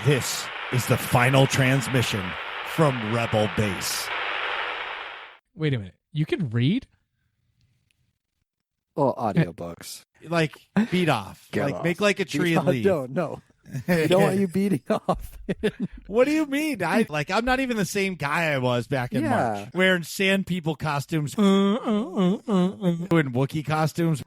This is the final transmission from Rebel Base. Wait a minute. You can read? Well, audiobooks. Like, beat off. Get like, off. make like a tree and leave. No. You don't want you beating off. What do you mean? I'm not even the same guy I was back in Yeah. March. Wearing sand people costumes. Doing Wookiee costumes.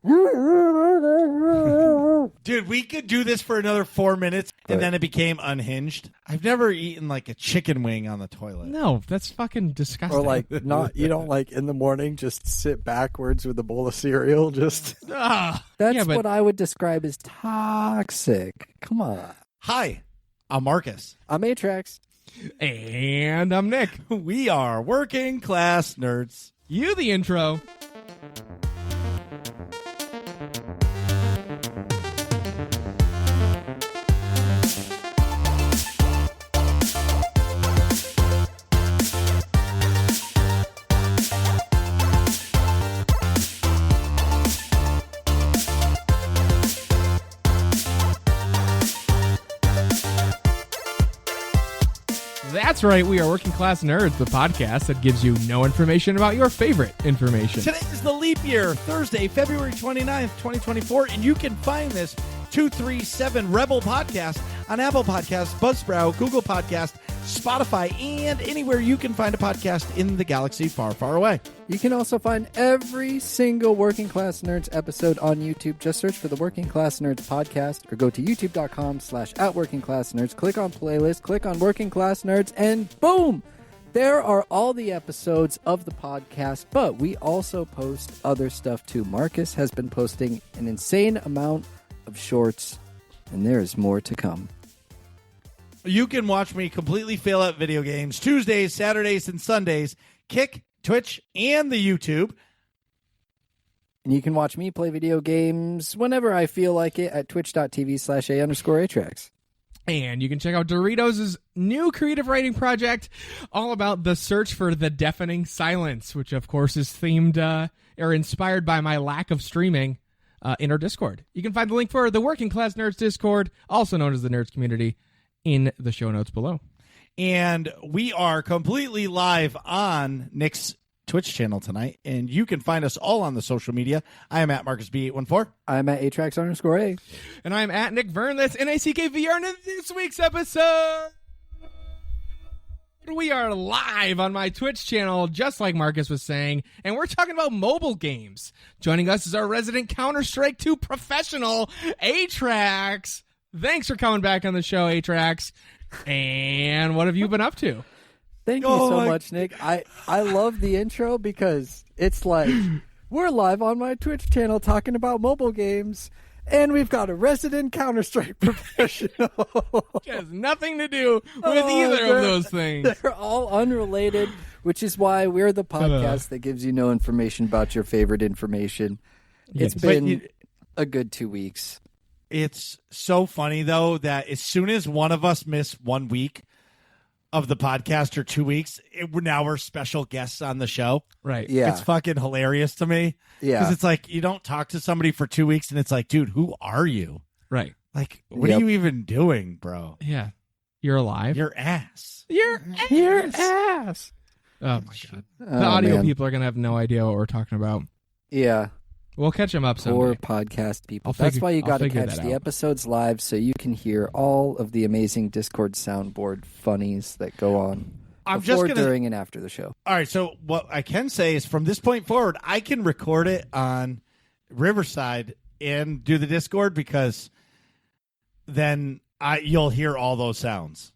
Dude, we could do this for another 4 minutes, and then it became unhinged. I've never eaten like a chicken wing on the toilet. No, that's fucking disgusting. Or like you don't like in the morning just sit backwards with a bowl of cereal. Just that's what I would describe as toxic. Come on. Hi, I'm Marcus. I'm Atrax. And I'm Nick. We are working class nerds. You the intro. That's right, we are Working Class Nerds, the podcast that gives you no information about your favorite information. Today is the leap year, Thursday, February 29th, 2024, and you can find this 237 Rebel Podcast on Apple Podcasts, Buzzsprout, Google Podcast, Spotify, and anywhere you can find a podcast in the galaxy far, far away. You can also find every single Working Class Nerds episode on YouTube. Just search for the Working Class Nerds podcast or go to youtube.com/@workingclassnerds. Click on playlist, click on Working Class Nerds, and boom! There are all the episodes of the podcast, but we also post other stuff too. Marcus has been posting an insane amount of shorts, and there is more to come. You can watch me completely fail at video games Tuesdays, Saturdays, and Sundays. Kick, Twitch, and the YouTube. And you can watch me play video games whenever I feel like it at twitch.tv/A_Atrax. And you can check out Doritos' new creative writing project, all about the search for the deafening silence, which of course is themed or inspired by my lack of streaming in our Discord. You can find the link for the Working Class Nerds Discord, also known as the Nerds Community, in the show notes below. And we are completely live on Nick's Twitch channel tonight, and you can find us all on the social media. I am at MarcusB814. I'm at Atrax_A. And I'm at Nick Vern. That's NICKVR. And in this week's episode, we are live on my Twitch channel, just like Marcus was saying, and we're talking about mobile games. Joining us is our resident Counter-Strike 2 professional, Atrax. Thanks for coming back on the show, Atrax. And what have you been up to? Thank you so much, Nick. I love the intro because it's like, we're live on my Twitch channel talking about mobile games, and we've got a resident Counter-Strike professional. It has nothing to do with either of those things. They're all unrelated, which is why we're the podcast that gives you no information about your favorite information. It's been a good 2 weeks. It's so funny, though, that as soon as one of us miss 1 week of the podcast or 2 weeks, we're special guests on the show. Right. Yeah. It's fucking hilarious to me. Yeah. Because it's like, you don't talk to somebody for 2 weeks, and it's like, dude, who are you? Right. Like, what are you even doing, bro? Yeah. You're alive. Your ass. Your ass. Oh, my God. The audio people are going to have no idea what we're talking about. Yeah. We'll catch them up someday. Poor podcast people. That's why you got to catch the episodes live so you can hear all of the amazing Discord soundboard funnies that go on before, during, and after the show. All right, so what I can say is from this point forward, I can record it on Riverside and do the Discord because then you'll hear all those sounds.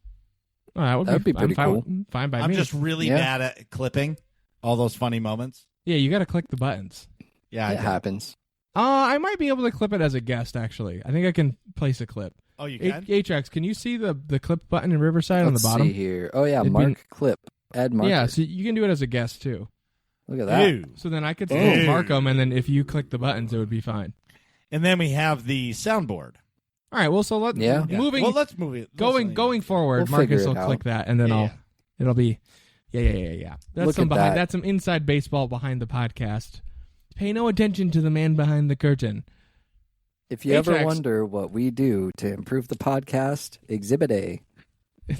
Oh, that would be pretty cool. Fine by me. I'm just really bad at clipping all those funny moments. Yeah, you got to click the buttons. Yeah, it happens. I might be able to clip it as a guest, actually. I think I can place a clip. Oh, you can? Atrax, can you see the clip button in Riverside on the bottom? Let's see here. Oh, yeah, clip. Add marker. Yeah, so you can do it as a guest, too. Look at that. Ew. So then I could still mark them, and then if you click the buttons, it would be fine. And then we have the soundboard. All right, well, so let's moving. Well, let's move it. Going forward, Marcus will click that, and then it'll be yeah. That's that's some inside baseball behind the podcast. Pay no attention to the man behind the curtain. If you ever wonder what we do to improve the podcast, Exhibit A.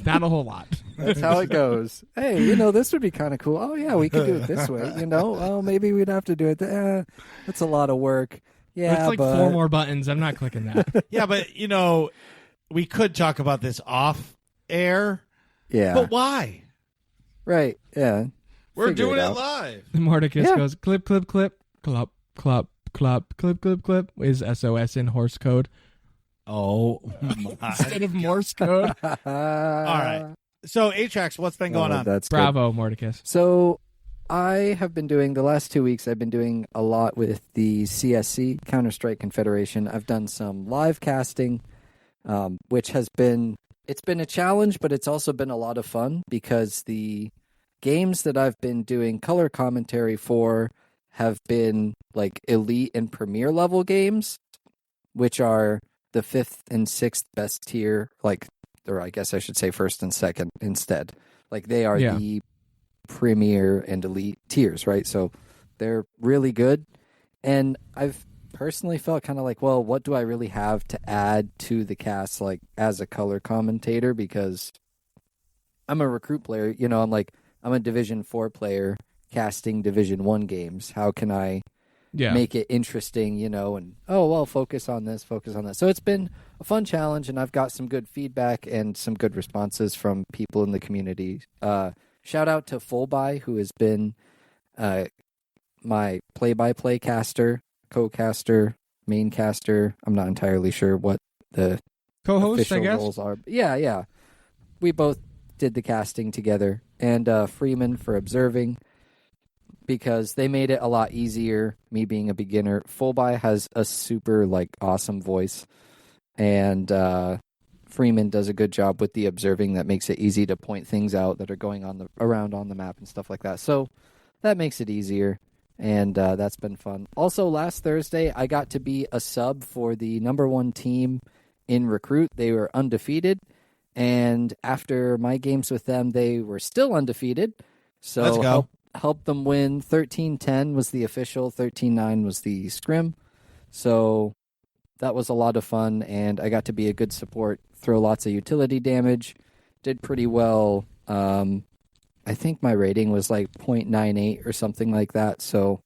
Not a whole lot. That's how it goes. Hey, this would be kind of cool. Oh, yeah, we could do it this way. Oh, maybe we'd have to do it. That's a lot of work. Yeah, it's like 4 more buttons. I'm not clicking that. Yeah, but, we could talk about this off air. Yeah. But why? Right, yeah. We're Figure doing it it out. live. Mordecus goes, clip, clip, clip, clop, clop, clop, clip, clip, clip, is SOS in Horse code. Oh, my. Instead of Morse code. All right. So, Atrax, what's been going on? That's good. Bravo, Mordecus. So I have been doing, the last 2 weeks, I've been doing a lot with the CSC, Counter-Strike Confederation. I've done some live casting, which has been, it's been a challenge, but it's also been a lot of fun because the games that I've been doing color commentary for have been like elite and premier level games, which are the 5th and 6th best tier, or I guess I should say 1st and 2nd instead. Like they are the premier and elite tiers, right? So they're really good. And I've personally felt kind of like, well, what do I really have to add to the cast, like as a color commentator? Because I'm a recruit player, I'm a Division 4 player casting Division 1 games. How can I make it interesting, and, focus on this, focus on that. So it's been a fun challenge, and I've got some good feedback and some good responses from people in the community. Shout out to Fullby, who has been my play-by-play caster, co-caster, main caster. I'm not entirely sure what the Co-host, official I guess? roles are. Yeah. We both did the casting together. And Freeman for observing, because they made it a lot easier, me being a beginner. Fullby has a super, awesome voice. And Freeman does a good job with the observing that makes it easy to point things out that are going on around on the map and stuff like that. So that makes it easier, and that's been fun. Also, last Thursday, I got to be a sub for the number 1 team in Recruit. They were undefeated, and after my games with them, they were still undefeated. So let's go. Helped them win. 13-10 was the official, 13-9 was the scrim. So that was a lot of fun, and I got to be a good support, throw lots of utility damage, did pretty well. I think my rating was 0.98 or something like that. So,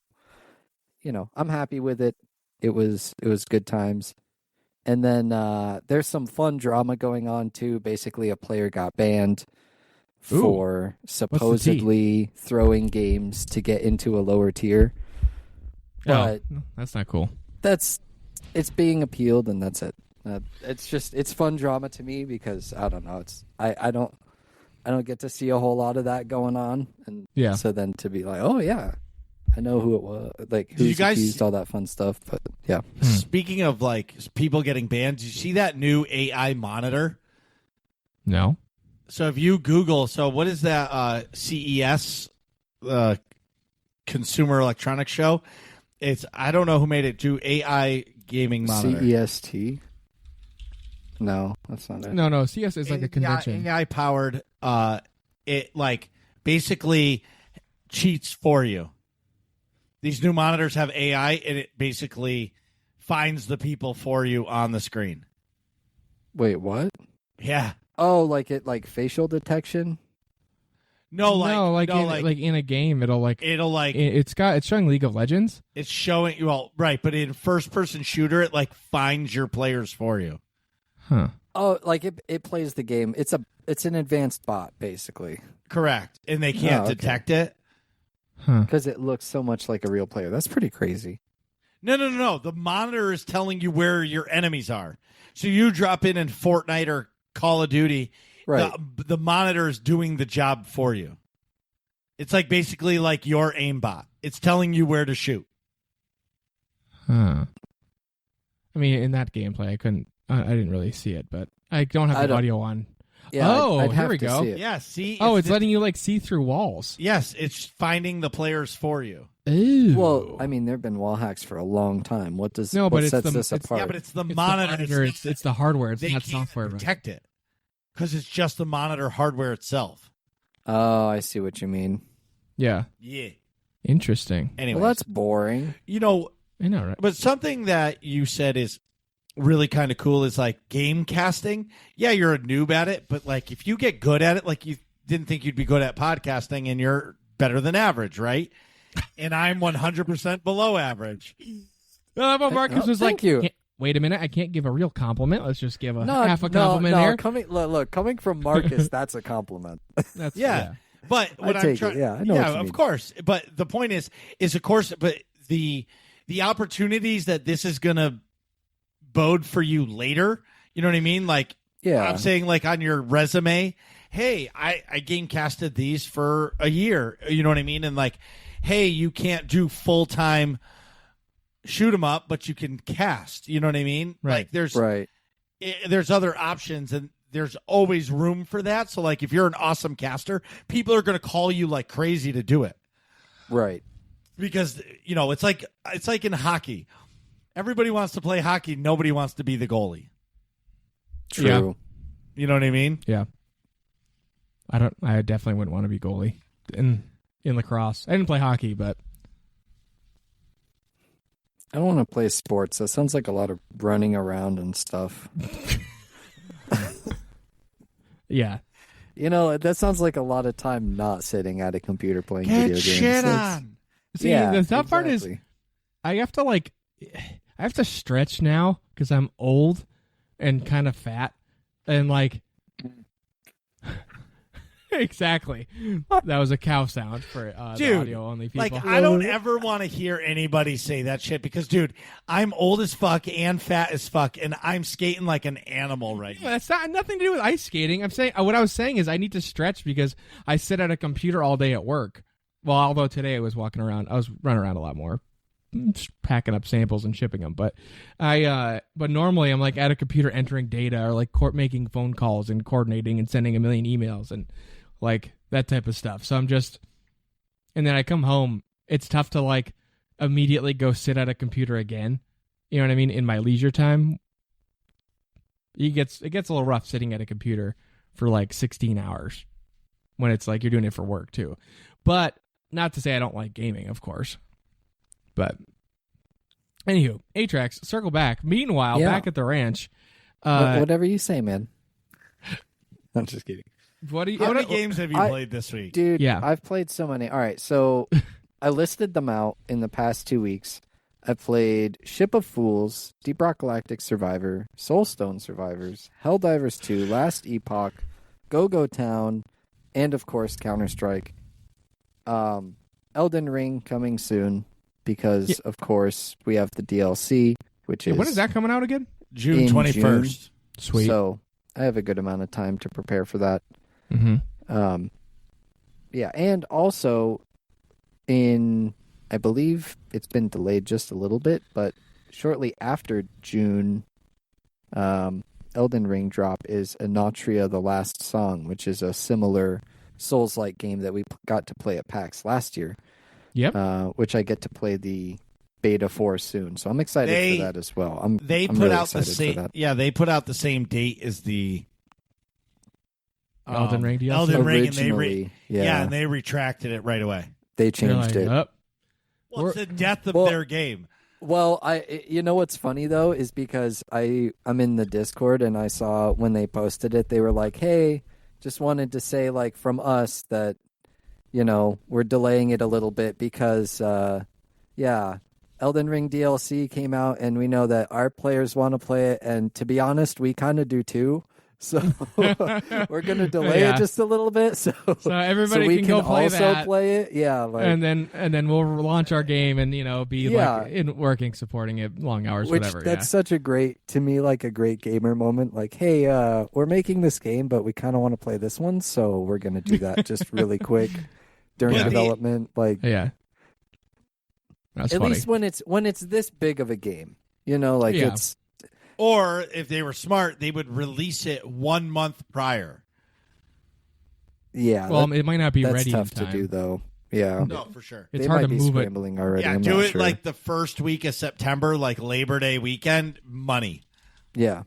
I'm happy with it. It was good times. And then there's some fun drama going on too. Basically, a player got banned for supposedly throwing games to get into a lower tier. But that's not cool. It's being appealed, and that's it. It's fun drama to me because I don't know. I don't get to see a whole lot of that going on, and so then to be like, oh yeah, I know who it was, who's you guys accused, all that fun stuff. But yeah. Speaking of people getting banned, did you see that new AI monitor? No. So if you Google, what is that CES Consumer Electronics Show? I don't know who made it. Do AI gaming monitor. CEST? No, that's not it. No. CS is like a convention. AI powered. It basically cheats for you. These new monitors have AI, and it basically finds the people for you on the screen. Wait, what? Yeah. Oh, like facial detection? No, in a game, it's showing League of Legends. It's showing right, but in first person shooter, it finds your players for you. Huh. Oh, it plays the game. It's an advanced bot, basically. Correct, and they can't detect it because it looks so much like a real player. That's pretty crazy. No. The monitor is telling you where your enemies are. So you drop in Fortnite or Call of Duty. Right. The monitor is doing the job for you. It's basically like your aimbot. It's telling you where to shoot. Huh. I mean, in that gameplay, I didn't really see it, but I don't have the audio on. Yeah, I'd here have we to go. see it. Yeah, see? It's letting you see through walls. Yes, it's finding the players for you. Ooh. Well, I mean, there have been wall hacks for a long time. What sets this apart? Yeah, but it's the It's monitor. The monitor. It's the hardware. It's they not can't software. Protect it because it's just the monitor hardware itself. Oh, I see what you mean. Yeah. Yeah. Interesting. Anyway, well, that's boring. I know, right? But something that you said is really kind of cool is like game casting. Yeah, you're a noob at it, but like if you get good at it, like you didn't think you'd be good at podcasting, and you're better than average, right? And I'm 100% below average. Well, but Marcus was thank like, you. Wait a minute, I can't give a real compliment. Let's just give a half a compliment no, here. Coming from Marcus, that's a compliment. That's Yeah. But what I I'm take trying, it. Yeah, I know what you of mean. course. But the point is of course, but the opportunities that this is gonna bode for you later, you know what I mean? Like, Yeah. I'm saying, like on your resume, hey, I game casted these for a year, you know what I mean? And like, hey, you can't do full time shoot 'em up, but you can cast, you know what I mean? Right. Like there's Right. there's other options, and there's always room for that. So like if you're an awesome caster, people are going to call you like crazy to do it, Right. because you know it's like in hockey, everybody wants to play hockey, nobody wants to be the goalie. True. Yeah. You know what I mean? Yeah. I definitely wouldn't want to be goalie in lacrosse. I didn't play hockey, but I don't want to play sports. That sounds like a lot of running around and stuff. yeah. You know, that sounds like a lot of time not sitting at a computer playing video Get games. shit That's- on. See, yeah, the tough part is exactly. I have to stretch now because I'm old and kind of fat, and like exactly, that was a cow sound for the Dude, audio only people. Like, I don't ever want to hear anybody say that shit because, dude, I'm old as fuck and fat as fuck, and I'm skating like an animal right now. That's not nothing to do with ice skating. I'm saying what I was saying is I need to stretch because I sit at a computer all day at work. Well, although today I was running around a lot more, just packing up samples and shipping them. But but normally I'm like at a computer entering data or like making phone calls and coordinating and sending a million emails and like that type of stuff. So and then I come home. It's tough to like immediately go sit at a computer again. You know what I mean? In my leisure time, it gets a little rough sitting at a computer for like 16 hours when it's like you're doing it for work too. But not to say I don't like gaming, of course. But anywho, Atrax, circle back. Meanwhile, Yeah. back at the ranch. Whatever you say, man. I'm just kidding. What do you? How many what- games have you played this week? Dude, Yeah. I've played so many. All right, so I listed them out in the past 2 weeks. I played Ship of Fools, Deep Rock Galactic Survivor, Soulstone Survivors, Helldivers 2, Last Epoch, Go-Go Town, and of course Counter-Strike. Elden Ring coming soon because, of course, we have the DLC, which is when is that coming out again? June in 21st. Sweet. So I have a good amount of time to prepare for that. Mm-hmm. Yeah, and also I believe it's been delayed just a little bit, but shortly after June, Elden Ring drop is Anatria: The Last Song, which is a similar Souls-like game that we got to play at PAX last year. Yep. Which I get to play the beta for soon, so I'm excited for that as well. I'm They I'm put really out the excited for same. that. Yeah, they put out the same date as the Elden Ring DLC? Elden Ring, and Originally, and they retracted it right away. they You're changed like, it. "Oh, Well, it's the death of Well- their game. Well, you know what's funny though is because I'm in the Discord and I saw when they posted it, they were like, "Hey, just wanted to say like from us that we're delaying it a little bit because Elden Ring DLC came out and we know that our players want to play it, and to be honest, we kind of do too. So we're going to delay Yeah. it just a little bit so everybody we can go play also that. play it. Yeah, like, and then we'll launch our game and be Yeah. like in working, supporting it, long hours, Which whatever. that's such a great gamer moment. Like, hey, we're making this game, but we kind of want to play this one, so we're gonna do that just really quick during Yeah. development. Like, yeah. That's at funny. least when it's this big of a game, like Yeah. it's Or if they were smart, they would release it 1 month prior. yeah. well, it might not be that's ready tough in time. to do though. Yeah, No, for sure. It's they hard might to be move it. scrambling already. Yeah, I'm do not it sure. like the first week of September, like Labor Day weekend. Money. Yeah.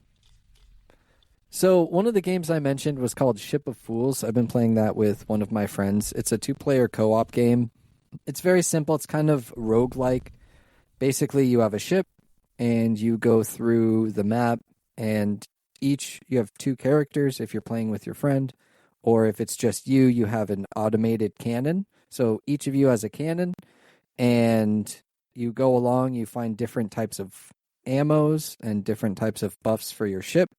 So one of the games I mentioned was called Ship of Fools. I've been playing that with one of my friends. It's a 2-player co-op game. It's very simple. It's kind of roguelike. Basically, you have a ship, and you go through the map, and you have 2 characters if you're playing with your friend, or if it's just you, you have an automated cannon. So each of you has a cannon, and you go along, you find different types of ammos and different types of buffs for your ship,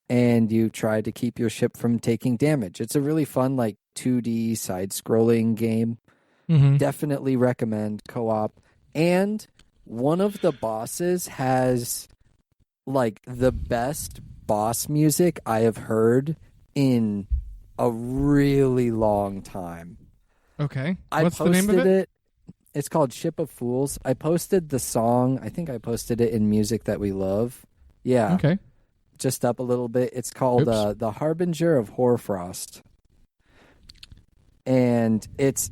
and you try to keep your ship from taking damage. It's a really fun, like, 2D side-scrolling game. Mm-hmm. Definitely recommend co-op. And one of the bosses has, like, the best boss music I have heard in a really long time. Okay. I What's the posted name of it? It's called Ship of Fools. I posted the song. I think I posted it in Music That We Love. Yeah. Okay. Just up a little bit. It's called The Harbinger of Hoarfrost. And it's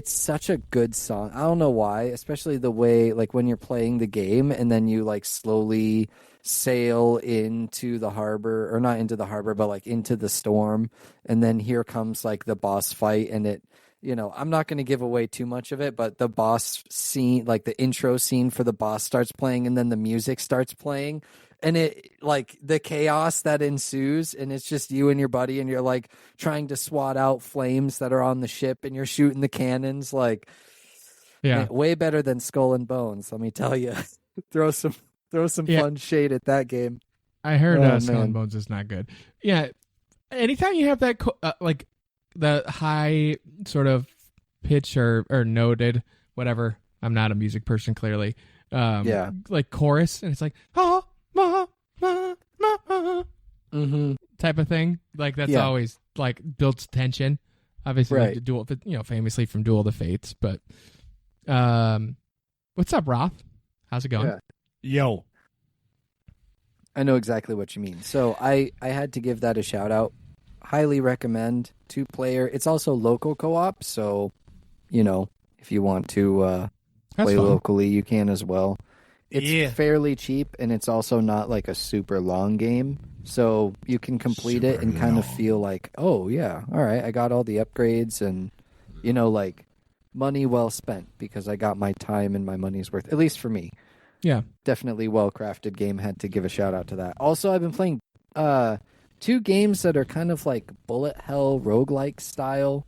such a good song. I don't know why, especially the way, like, when you're playing the game and then you, like, slowly sail into the harbor, or not into the harbor, but, like, into the storm. And then here comes, like, the boss fight, and it, I'm not going to give away too much of it, but the boss scene, like the intro scene for the boss starts playing, and then the music starts playing. And it, like, the chaos that ensues, and it's just you and your buddy, and you're, like, trying to swat out flames that are on the ship, and you're shooting the cannons, like, Yeah. man, way better than Skull and Bones, let me tell you. throw some fun shade at that game. I heard Oh, Skull man. and Bones is not good. Yeah. Anytime you have that, like, the high sort of pitch or noted, whatever. I'm not a music person, clearly. Yeah. Like chorus, and it's like, oh, ma, ma, ma, Mm-hmm. type of thing. Like, that's Yeah. always, like, builds tension. Obviously, Right. like, Duel, famously from Duel of the Fates. But, what's up, Roth? How's it going? Yeah. Yo. I know exactly what you mean. So I had to give that a shout out. Highly recommend 2-player. It's also local co-op, so if you want to That's play fun. locally, you can as well. It's Yeah. fairly cheap, and it's also not like a super long game, so you can complete it and kind of feel like, oh yeah, all right, I got all the upgrades, and like, money well spent, because I got my time and my money's worth, at least for me. Yeah. Definitely well-crafted game. Had to give a shout out to that. Also, I've been playing 2 games that are kind of like bullet hell roguelike style.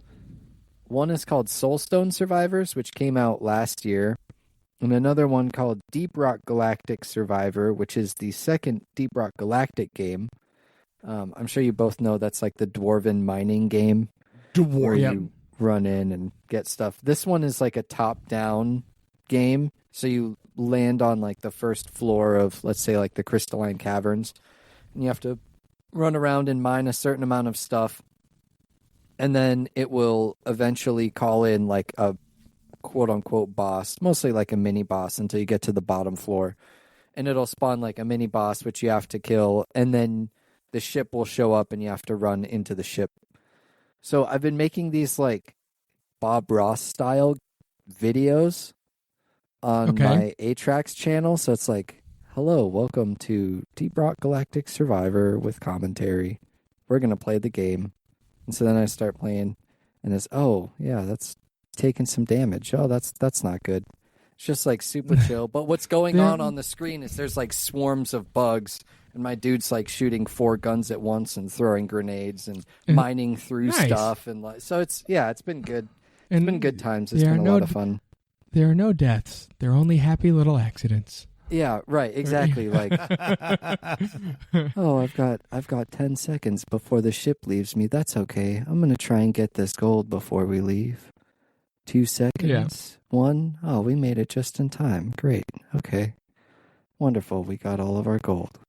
One is called Soulstone Survivors, which came out last year, and another one called Deep Rock Galactic Survivor, which is the second Deep Rock Galactic game. I'm sure you both know that's like the dwarven mining game where Yep. you run in and get stuff. This one is like a top-down game, so you land on, like, the first floor of, let's say, like, the crystalline caverns, and you have to run around and mine a certain amount of stuff, and then it will eventually call in, like, a quote-unquote boss, mostly like a mini boss, until you get to the bottom floor, and it'll spawn, like, a mini boss which you have to kill, and then the ship will show up and you have to run into the ship. So I've been making these, like, Bob Ross style videos on my Atrax channel, so it's like, hello, welcome to Deep Rock Galactic Survivor with commentary. We're going to play the game. And so then I start playing, and it's, oh, yeah, that's taking some damage. Oh, that's not good. It's just, like, super chill. But what's going on the screen is there's, like, swarms of bugs, and my dude's, like, shooting 4 guns at once and throwing grenades and mining through stuff. And so it's been good. It's been good times. It's been a lot of fun. There are no deaths. There are only happy little accidents. Yeah, right, exactly. Like, oh, I've got 10 seconds before the ship leaves me. That's okay. I'm gonna try and get this gold before we leave. 2 seconds. 1. Oh, we made it just in time. Great. Okay. Wonderful. We got all of our gold.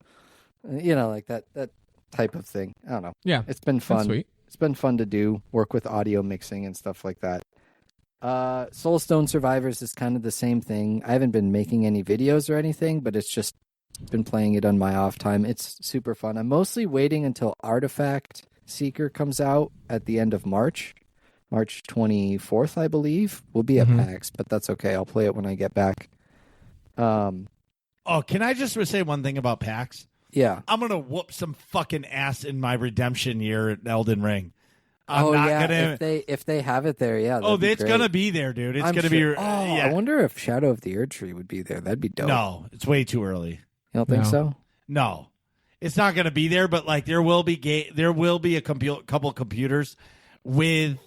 Like that type of thing. I don't know. Yeah, It's been fun. that's sweet. It's been fun to do, work with audio mixing and stuff like that. Soulstone Survivors is kind of the same thing. I haven't been making any videos or anything, but it's just been playing it on my off time. It's super fun. I'm mostly waiting until Artifact Seeker comes out at the end of March. March 24th, I believe. We'll be at PAX, but that's okay. I'll play it when I get back. Oh, can I just say one thing about PAX? Yeah. I'm going to whoop some fucking ass in my redemption year at Elden Ring. I'm not gonna. If they have it there, yeah. Oh, that'd be it's great. gonna be there, dude. It's I'm gonna sure. be. Oh, yeah. I wonder if Shadow of the Erdtree would be there. That'd be dope. No, it's way too early. You don't think No. so? No, it's not gonna be there. But like, there will be a couple computers with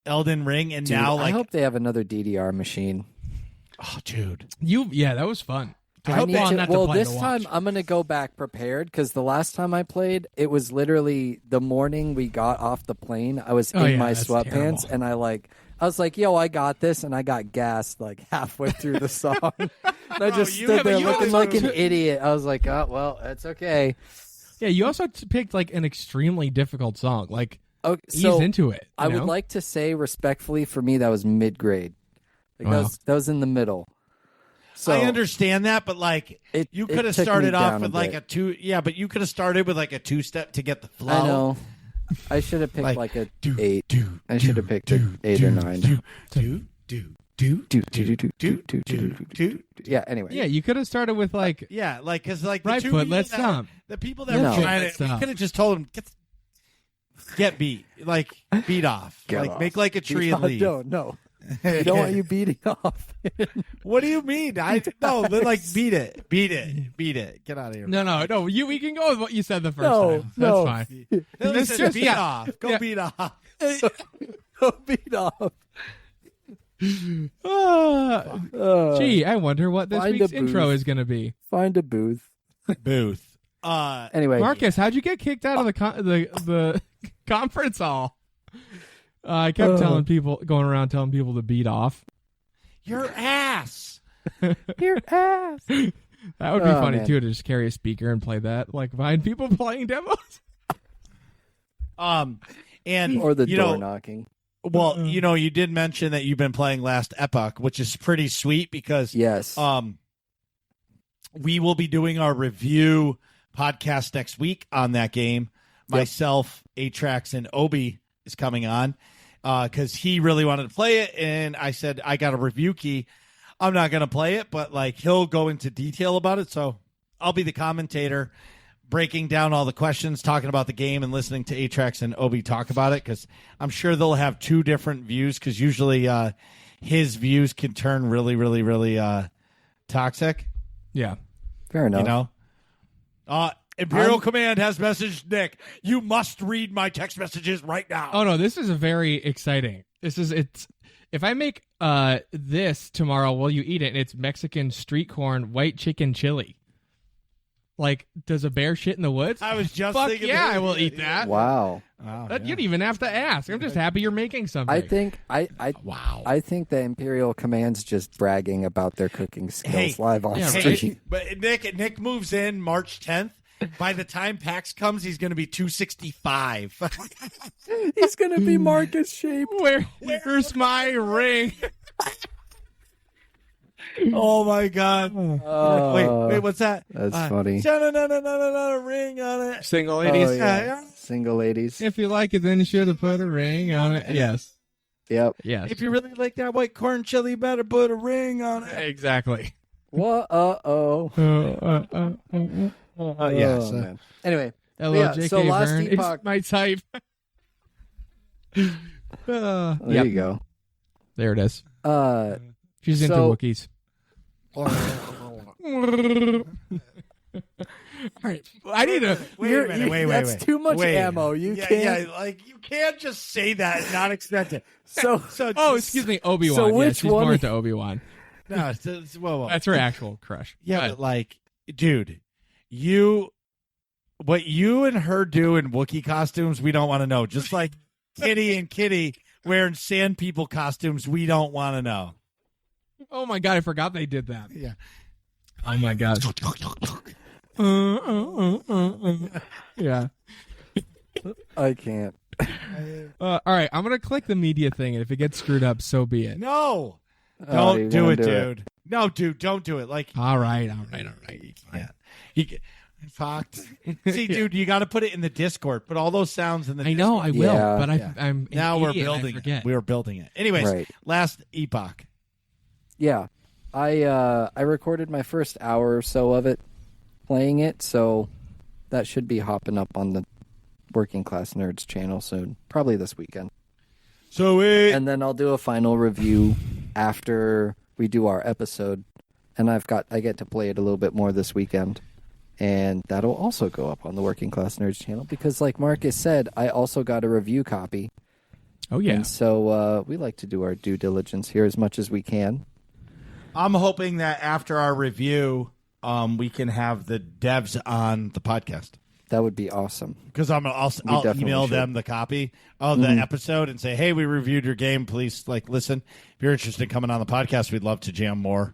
Elden Ring, and Dude, now I like, hope they have another DDR machine. oh, dude. That was fun. I need to, not well, play, this to time watch. I'm going to go back prepared because the last time I played, it was literally the morning we got off the plane. I was in my that's sweatpants, terrible. and I was like, yo, I got this, and I got gassed like halfway through the song. And I just you- stood yeah, but there you looking also- like an idiot. I was like, oh, well, it's okay. Yeah, you also picked like an extremely difficult song. Like, Okay, ease so into it. I would like to say respectfully, for me, that was mid-grade. Like, Wow. that was in the middle. So I understand that, but like, you it could have took me started off down with a like bit. a two. Yeah, but you could have started with like a 2-step to get the flow. I know. I should have picked like a do, 8. do, I should have picked an 8 or 9. Yeah, anyway. Yeah, you could have started with like Yeah, like because like the right two foot. people Let's that- stomp. The people that No. were trying Let's to, we stop. could have just told them get beat, like beat off, Get like off. make like a tree and leave. No. I don't want you beating off. What do you mean? I no, then like beat it. Get out of here. No. We can go with what you said the first No, time. no. That's fine. Then It's listen, just- beat yeah. off. Go Yeah. beat off. Go beat off. Gee, I wonder what this Find week's a intro booth. is going to be. Find a booth. Booth. Anyway, Marcus, how'd you get kicked out of the conference hall? I kept going around telling people to beat off. Your ass. your ass. That would be Oh, funny man. too, to just carry a speaker and play that, like behind people playing demos. And Or the you door know, knocking. well, you know, you did mention that you've been playing Last Epoch, which is pretty sweet because Yes. we will be doing our review podcast next week on that game. Myself, Atrax, and Obi is coming on because he really wanted to play it, and I said I got a review key. I'm not going to play it, but like he'll go into detail about it, so I'll be the commentator, breaking down all the questions, talking about the game, and listening to Atrax and Obi talk about it because I'm sure they'll have two different views because usually his views can turn really, really, really toxic. Yeah. Fair enough. You know, Imperial Command has messaged Nick. You must read my text messages right now. Oh no, this is a very exciting. It's if I make this tomorrow, will you eat it? And it's Mexican street corn, white chicken chili. Like, does a bear shit in the woods? I was just Fuck thinking. yeah, that. I will eat that. Wow. That you don't even have to ask. I'm just happy you're making something. I think Wow. I think the Imperial Command's just bragging about their cooking skills Hey, live on yeah, stream. But Nick moves in March 10th. By the time PAX comes, he's going to be 265. He's gonna be Marcus shaped. Where's my ring? Oh my God! Wait, what's that? That's funny. No, ring on it. Single Oh, ladies. yeah. Single ladies. If you like it, then you should have put a ring on it. Yes. Yep. Yes. If you really like that white corn chili, you better put a ring on it. Exactly. What? Oh, Yes. man. Anyway, Hello, Yeah, J.K. so last Vern. epoch- It's my type. there Yep. you go. There it is. She's into So- Wookiees. All right. I need to. Wait a minute. Wait. That's too much ammo. You can't. Yeah, like you can't just say that and not expect it. So Oh, excuse me, Obi-Wan. So yeah, which she's one- more into Obi-Wan. No, whoa. That's her actual crush. Yeah, But but like, dude, what you and her do in Wookiee costumes, we don't want to know. Just like Kitty and Kitty wearing sand people costumes, we don't want to know. oh my god, I forgot they did that. Yeah. Oh my gosh. Yeah. I can't. All right, I'm gonna click the media thing, and if it gets screwed up, so be it. No. Oh, you Don't do wanna it, do dude. No, dude, don't do it. Like, All right. yeah. Fucked. See, dude, you got to put it in the Discord. Put all those sounds in the I know I will, Yeah. but Yeah. I'm an Now we're idiot and I building forget. it. We were building it. Anyways, Right. Last Epoch. Yeah, I recorded my first hour or so of it, playing it, so that should be hopping up on the Working Class Nerds channel soon, probably this weekend. And then I'll do a final review after we do our episode, and I get to play it a little bit more this weekend, and that'll also go up on the Working Class Nerds channel because, like Marcus said, I also got a review copy. Oh yeah. And so we like to do our due diligence here as much as we can. I'm hoping that after our review, we can have the devs on the podcast. That would be awesome. Because I'll definitely email should. them the copy of the episode and say, hey, we reviewed your game. Please, listen. If you're interested in coming on the podcast, we'd love to jam more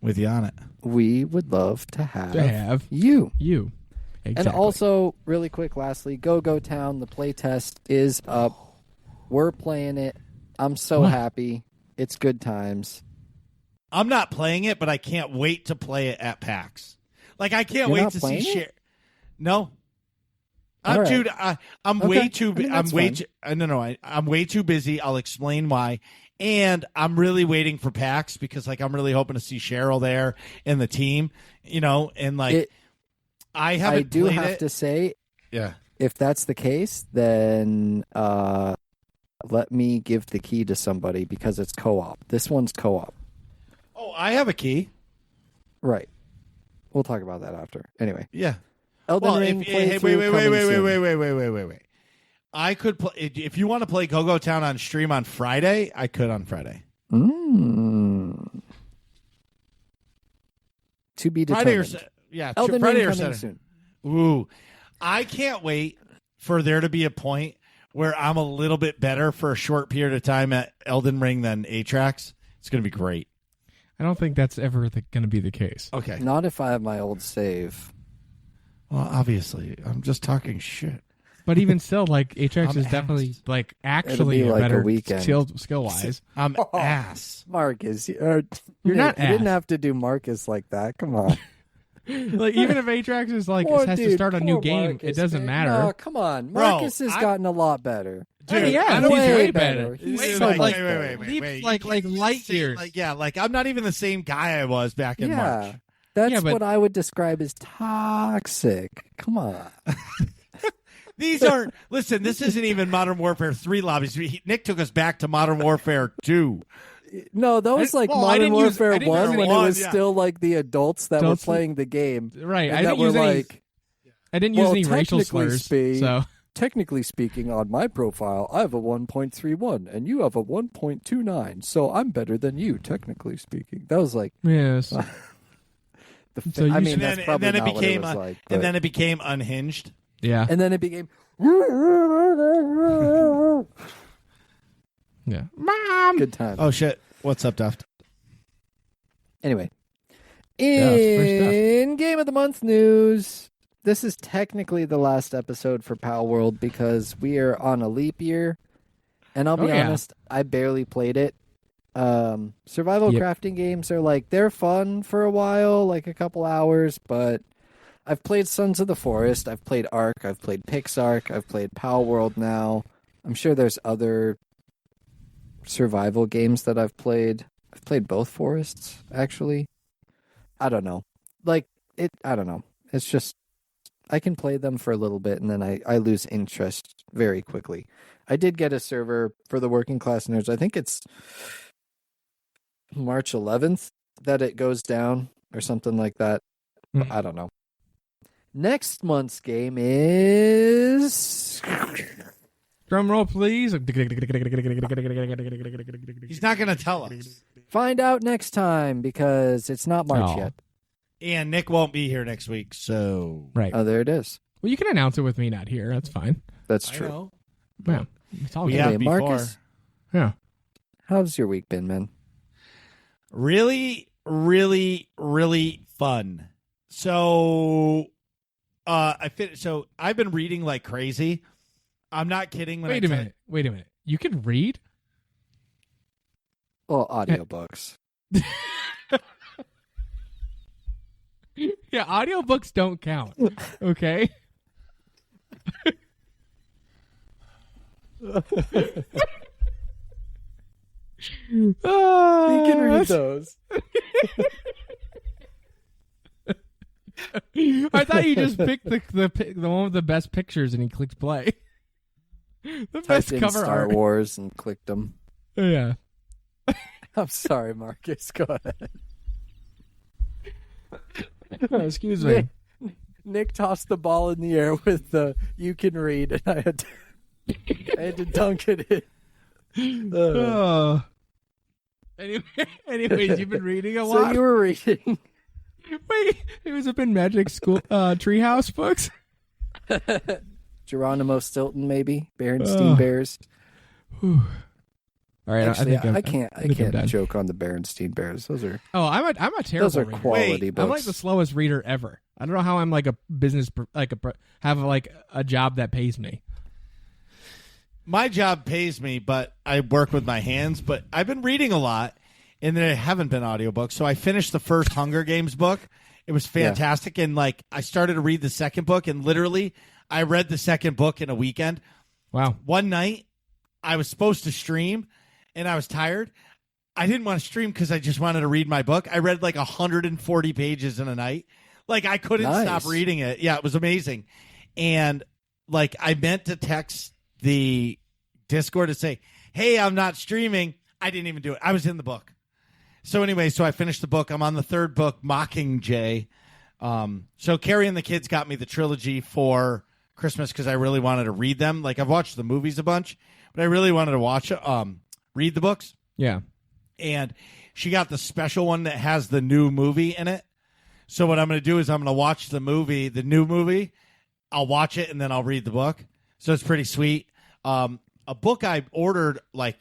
with you on it. We would love to have you. You. Exactly. And also, really quick, lastly, Go Town, the playtest is up. We're playing it. I'm so happy. It's good times. I'm not playing it, but I can't wait to play it at PAX. I can't You're wait not to see playing share. it? No. All right. Dude, I'm Okay. way too. I mean, that's fine. I'm way too busy. I'll explain why. And I'm really waiting for PAX because I'm really hoping to see Cheryl there and the team. And I haven't. I do played have it. to say, Yeah. if that's the case, then let me give the key to somebody because it's co-op. This one's co-op. Oh, I have a key. Right. We'll talk about that after. Anyway. Yeah. Elden Ring Wait. I could play if you want to play Go Town on stream on Friday. I could on Friday. To be determined. Friday Elden Ring or coming Saturday. soon. Ooh, I can't wait for there to be a point where I'm a little bit better for a short period of time at Elden Ring than Atrax. It's going to be great. I don't think that's ever going to be the case. Okay. Not if I have my old save. Well, obviously, I'm just talking shit. But even still, Atrax I'm is definitely ass. actually It'll be a better a weekend. skill wise. I'm ass. Marcus, You're Nick, not You didn't ass. have to do Marcus like that. Come on. Even if Atrax is Poor has to dude, start a new poor game, Marcus, it doesn't man. matter. No, come on. Bro, Marcus has gotten a lot better. Dude, yeah, I he's don't way even- better. He's Wait, so wait, much wait, better. wait, wait. Leaps like light years. I'm not even the same guy I was back in March. Yeah. That's Yeah, but- what I would describe as toxic. Come on. These aren't. Listen, this isn't even Modern Warfare 3 lobbies. Nick took us back to Modern Warfare 2. No, that was I Modern didn't use- Warfare I didn't 1 use when it one, was yeah. still the adults that Adults- were playing the game. Right. And I that didn't were use any. I didn't use well, any racial technically slurs. So technically speaking, on my profile, I have a 1.31 and you have a 1.29. So I'm better than you, technically speaking. That was yes. I So you mean, should- that's probably and then not it became, what it was like. and but- then it became unhinged. Yeah. and then it became. Yeah. Mom. Good time. Oh shit! What's up, Duft? Anyway, first in Game of the Month news, this is technically the last episode for Pal World because we are on a leap year, and I'll be honest, I barely played it. Survival crafting games are they're fun for a while, a couple hours, but I've played Sons of the Forest, I've played Ark, I've played Pixark, I've played Pal World now. I'm sure there's other survival games that I've played. I've played both Forests, actually. I don't know. I don't know. It's just, I can play them for a little bit and then I lose interest very quickly. I did get a server for the Working Class Nerds. I think it's March 11th that it goes down or something like that. But I don't know. Next month's game is... Drum roll, please. He's not going to tell us. Find out next time because it's not March Oh. yet. And Nick won't be here next week, so Right. Oh, there it is. Well, you can announce it with me not here. That's fine. That's I true. know. Yeah. It's all We good. have Anyway, before. Marcus, Yeah. how's your week been, man? Really, really, really fun. So, So I've been reading like crazy. I'm not kidding. Wait a minute. You can read? Well, audiobooks. Yeah, audiobooks don't count. Okay? You can read That's- those. I thought you just picked the one with the best pictures and he clicked play. The best Typed in cover Star art. Wars and clicked them. Yeah. I'm sorry, Marcus. Go ahead. Excuse me. Nick tossed the ball in the air with the "you can read," and I had to dunk it in. Oh. Anyways, you've been reading a lot. So you were reading. Wait, has it been Magic School Treehouse books? Geronimo Stilton, maybe Berenstein Bears. All right, Actually, I can't joke on the Berenstein Bears. Those are I'm a terrible. those are reader. quality books. I'm like the slowest reader ever. I don't know how I'm like a business have like a job that pays me. My job pays me, but I work with my hands. But I've been reading a lot, and there haven't been audiobooks. So I finished the first Hunger Games book. It was fantastic, and like I started to read the second book, and literally I read the second book in a weekend. Wow! One night I was supposed to stream, and I was tired. I didn't want to stream because I just wanted to read my book. I read like 140 pages in a night. Like I couldn't stop reading it. Yeah, it was amazing. And like I meant to text the Discord to say, "Hey, I'm not streaming." I didn't even do it. I was in the book. So anyway, so I finished the book. I'm on the third book, Mockingjay. So Carrie and the kids got me the trilogy for Christmas because I really wanted to read them. Like I've watched the movies a bunch, but I really wanted to read the books. Yeah. And she got the special one that has the new movie in it. So what I'm going to do is I'm going to watch the new movie. I'll watch it and then I'll read the book. So it's pretty sweet. A book I ordered like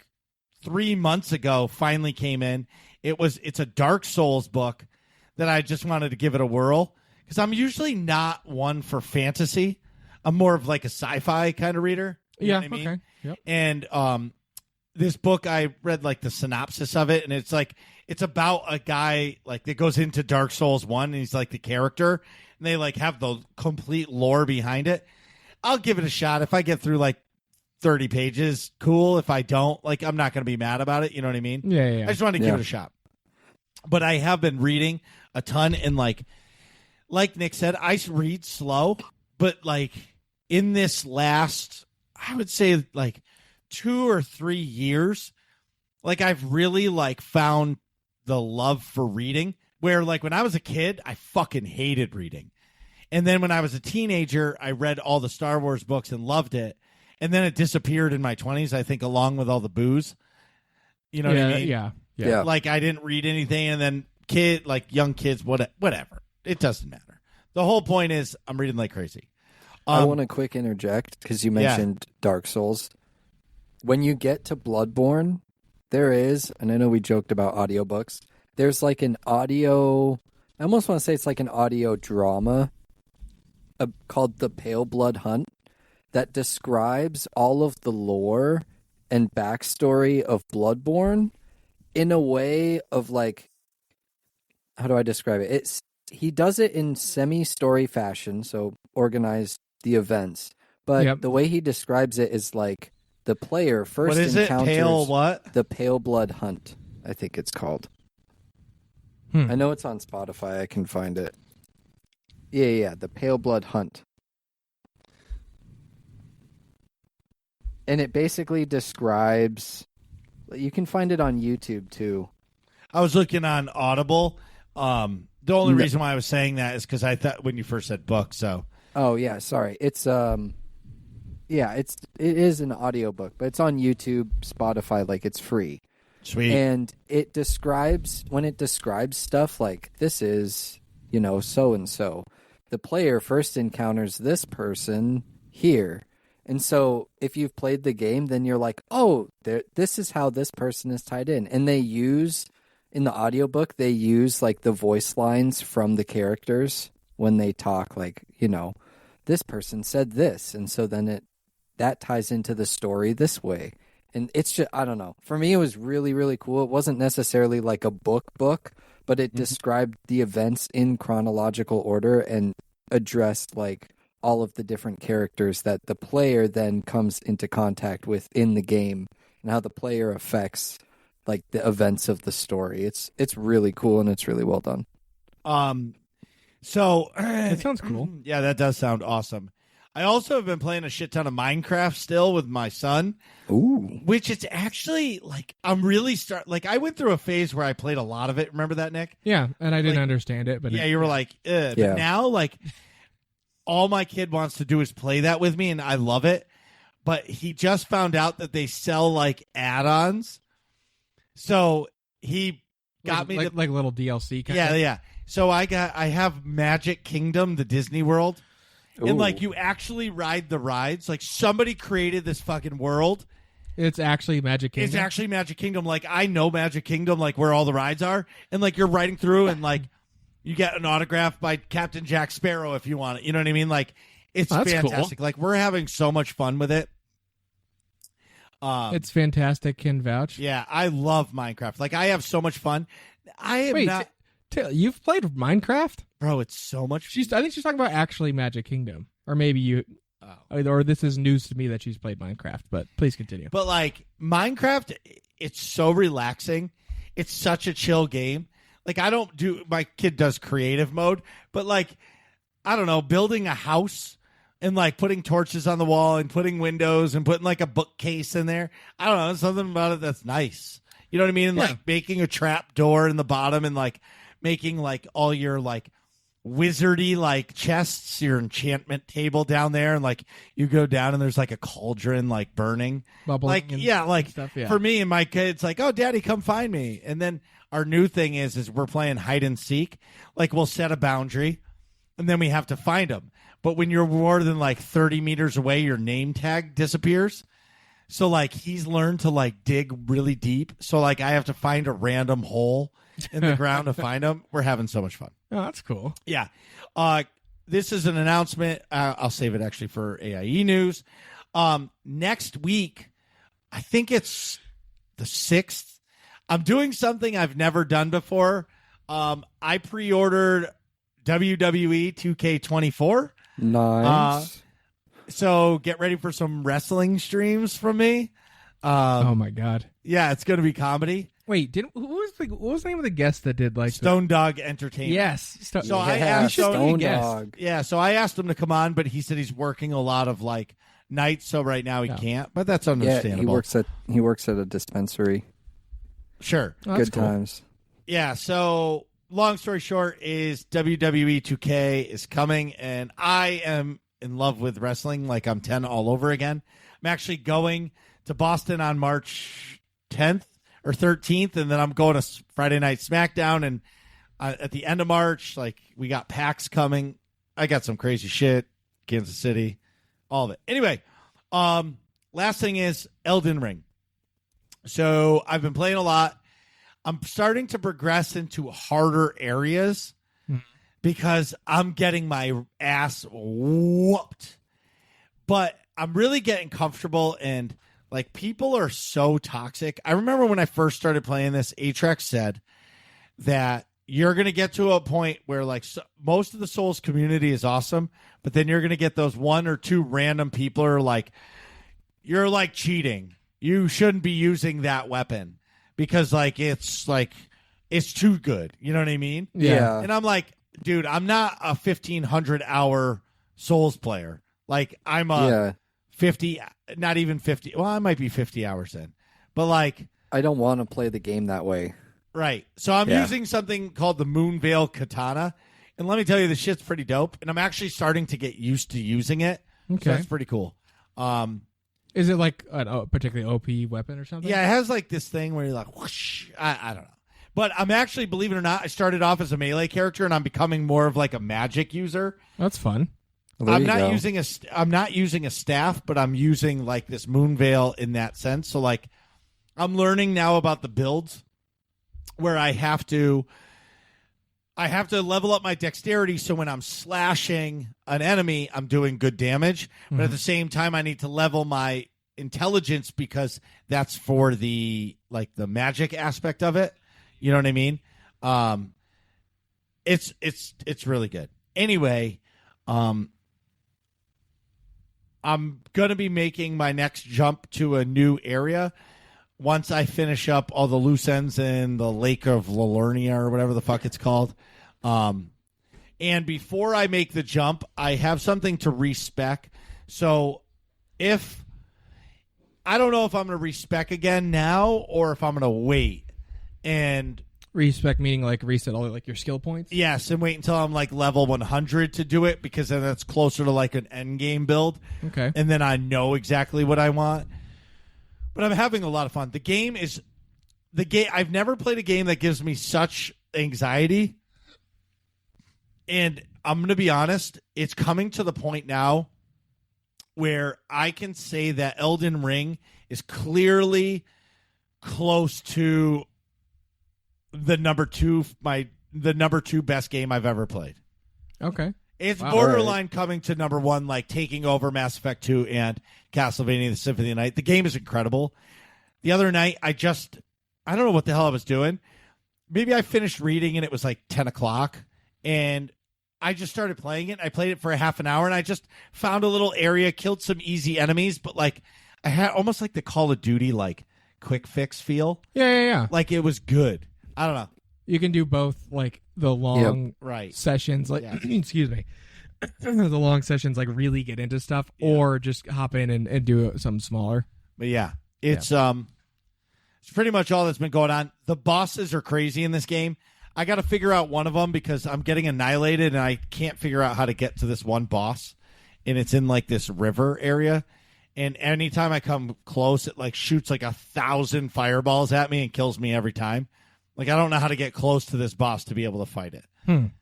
3 months ago finally came in. It's a Dark Souls book that I just wanted to give it a whirl because I'm usually not one for fantasy. I'm more of like a sci-fi kind of reader. You know what I mean? Okay. Yep. And this book, I read like the synopsis of it, and it's about a guy like that goes into Dark Souls 1, and he's like the character, and they like have the complete lore behind it. I'll give it a shot. If I get through like 30 pages, cool. If I don't, like, I'm not going to be mad about it. You know what I mean? Yeah. I just wanted to give it a shot. But I have been reading a ton, and like Nick said, I read slow, but like in this last, I would say like 2 or 3 years, like I've really like found the love for reading, where like when I was a kid, I fucking hated reading. And then when I was a teenager, I read all the Star Wars books and loved it. And then it disappeared in my 20s, I think, along with all the booze. You know what I mean? Yeah. Like I didn't read anything, and then young kids, whatever. It doesn't matter. The whole point is I'm reading like crazy. I want to quick interject because you mentioned Dark Souls. When you get to Bloodborne, there is, and I know we joked about audiobooks, there's like an audio, I almost want to say it's like an audio drama called The Pale Blood Hunt that describes all of the lore and backstory of Bloodborne in a way of like, how do I describe it? He does it in semi-story fashion, so organize the events. But the way he describes it is like the player first encounters the Pale Blood Hunt, I think it's called. I know it's on Spotify. I can find it. Yeah, the Pale Blood Hunt. And it basically describes... You can find it on YouTube, too. I was looking on Audible. The only reason why I was saying that is because I thought when you first said book, so... Oh, yeah, sorry. It's... it is an audiobook, but it's on YouTube, Spotify, like it's free. Sweet. And it describes... When it describes stuff like, this is, so-and-so, the player first encounters this person here. And so if you've played the game, then you're like, oh, this is how this person is tied in. And they use, in the audiobook, they use like the voice lines from the characters when they talk, like, this person said this. And so then that ties into the story this way. And it's just, I don't know. For me, it was really, really cool. It wasn't necessarily like a book, but it described the events in chronological order and addressed like all of the different characters that the player then comes into contact with in the game and how the player affects like the events of the story. It's really cool and it's really well done. So That sounds cool. Yeah, that does sound awesome. I also have been playing a shit ton of Minecraft still with my son. Ooh. Which it's actually like I'm really I went through a phase where I played a lot of it. Remember that, Nick? Yeah, and I didn't Like, understand it, but Yeah, you were like, ugh. Yeah. But now like all my kid wants to do is play that with me, and I love it. But he just found out that they sell like add-ons, so he got me like little DLC kind yeah, of. yeah. So I have Magic Kingdom, the Disney World. Ooh. And like you actually ride the rides. Like somebody created this fucking world. It's actually Magic Kingdom. It's actually Magic Kingdom. Like I know Magic Kingdom, like where all the rides are, and like you're riding through, and like you get an autograph by Captain Jack Sparrow if you want it. You know what I mean? Like it's Oh, that's fantastic. Like we're having so much fun with it. It's fantastic. Can vouch. Yeah, I love Minecraft. Like I have so much fun. I am Wait, not, you've played Minecraft? bro. It's so much. I think she's talking about actually Magic Kingdom, or maybe you, or this is news to me that she's played Minecraft. But please continue. But like Minecraft, it's so relaxing. It's such a chill game. Like I don't do. My kid does creative mode, but like I don't know, building a house and like putting torches on the wall and putting windows and putting like a bookcase in there. I don't know, there's something about it that's nice. You know what I mean? And Yeah. like making a trap door in the bottom and like making like all your like wizardy like chests, your enchantment table down there, and like you go down and there's like a cauldron like burning. Bubbling Like and yeah, like stuff, yeah. for me and my kids, like, oh daddy, come find me. And then our new thing is we're playing hide and seek. Like we'll set a boundary and then we have to find them. But when you're more than like 30 meters away, your name tag disappears. So like he's learned to like dig really deep. So like I have to find a random hole in the ground to find them. We're having so much fun. Oh, that's cool. Yeah. This is an announcement. I'll save it actually for AIE news. Next week, I think it's the 6th. I'm doing something I've never done before. I pre-ordered WWE 2K24. Nice. So get ready for some wrestling streams from me. Oh my god. Yeah, it's going to be comedy. Wait, what was the name of the guest that did like Stone Dog Entertainment. Yes. So I Yeah, asked Stone guest. Dog. Yeah, so I asked him to come on, but he said he's working a lot of like nights, so right now he can't. But that's Yeah, understandable. he works at a dispensary. Sure. Oh, that's Good cool. times. Yeah, so long story short is WWE 2K is coming, and I am in love with wrestling like I'm 10 all over again. I'm actually going to Boston on March 10th or 13th, and then I'm going to Friday Night SmackDown, and at the end of March, like we got PAX coming. I got some crazy shit, Kansas City, all of it. Anyway, last thing is Elden Ring. So I've been playing a lot. I'm starting to progress into harder areas because I'm getting my ass whooped. But I'm really getting comfortable, and like people are so toxic. I remember when I first started playing this, Atrax said that you're going to get to a point where like most of the Souls community is awesome, but then you're going to get those one or two random people who are like, you're like cheating. You shouldn't be using that weapon because like it's too good. You know what I mean? Yeah. And I'm like, dude, I'm not a 1,500 hour Souls player. Like I'm a 50, not even 50. Well, I might be 50 hours in, but like, I don't want to play the game that way. right. So I'm Yeah. using something called the Moonveil Katana. And let me tell you, this shit's pretty dope. And I'm actually starting to get used to using it. Okay. So that's pretty cool. Is it like a particularly OP weapon or something? Yeah, it has like this thing where you're like, whoosh. I don't know. But I'm actually, believe it or not, I started off as a melee character and I'm becoming more of like a magic user. That's fun. Well, there I'm you not go. using a staff, but I'm using like this Moonveil in that sense. So like I'm learning now about the builds where I have to level up my dexterity so when I'm slashing an enemy, I'm doing good damage. But at the same time, I need to level my intelligence because that's for the like the magic aspect of it. You know what I mean? It's really good. Anyway, I'm going to be making my next jump to a new area once I finish up all the loose ends in the Lake of Liurnia or whatever the fuck it's called. And before I make the jump, I have something to respec. So I don't know if I'm going to respec again now or if I'm going to wait. And respec meaning like reset all like your skill points? Yes, and wait until I'm like level 100 to do it, because then that's closer to like an end game build. Okay. And then I know exactly what I want. But I'm having a lot of fun. I've never played a game that gives me such anxiety. And I'm going to be honest, it's coming to the point now where I can say that Elden Ring is clearly close to the number two best game I've ever played. Okay. It's borderline coming to number one, like taking over Mass Effect 2 and Castlevania the Symphony of the Night. The game is incredible. The other night, I don't know what the hell I was doing. Maybe I finished reading and it was like 10 o'clock, and I just started playing it. I played it for a half an hour, and I just found a little area, killed some easy enemies, but like I had almost like the Call of Duty like quick fix feel. Yeah. Like it was good. I don't know. You can do both, like the long sessions, like excuse me, the long sessions, like really get into stuff, or just hop in and do something smaller. But it's pretty much all that's been going on. The bosses are crazy in this game. I got to figure out one of them because I'm getting annihilated and I can't figure out how to get to this one boss. And it's in like this river area. And anytime I come close, it like shoots like 1,000 fireballs at me and kills me every time. Like, I don't know how to get close to this boss to be able to fight it. And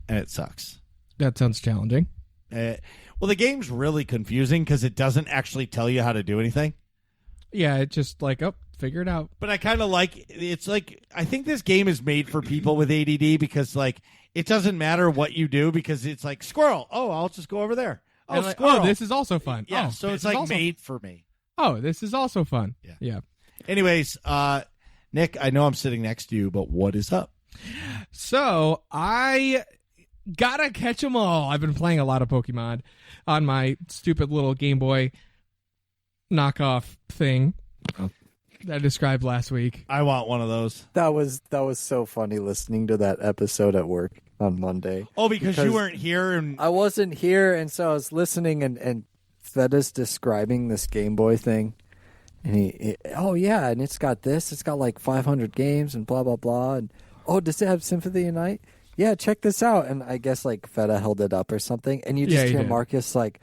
it sucks. That sounds challenging. Well, the game's really confusing because it doesn't actually tell you how to do anything. Yeah, it's just like, figure it out. But I kind of like, it's like, I think this game is made for people with ADD because, like, it doesn't matter what you do because it's like, squirrel. Oh, I'll just go over there. Oh, like, squirrel. this is also fun. Yeah, so it's like made for me. Oh, this is also fun. Yeah. Anyways, Nick, I know I'm sitting next to you, but what is up? So I gotta catch them all. I've been playing a lot of Pokemon on my stupid little Game Boy knockoff thing that I described last week. I want one of those. That was so funny listening to that episode at work on Monday. Oh, because you weren't here, and I wasn't here, and so I was listening, and Feda's describing this Game Boy thing. And he, and it's got this. It's got like 500 games and blah, blah, blah. And, does it have Symphony of the Night? Yeah, check this out. And I guess like Feta held it up or something. And you just hear Marcus like,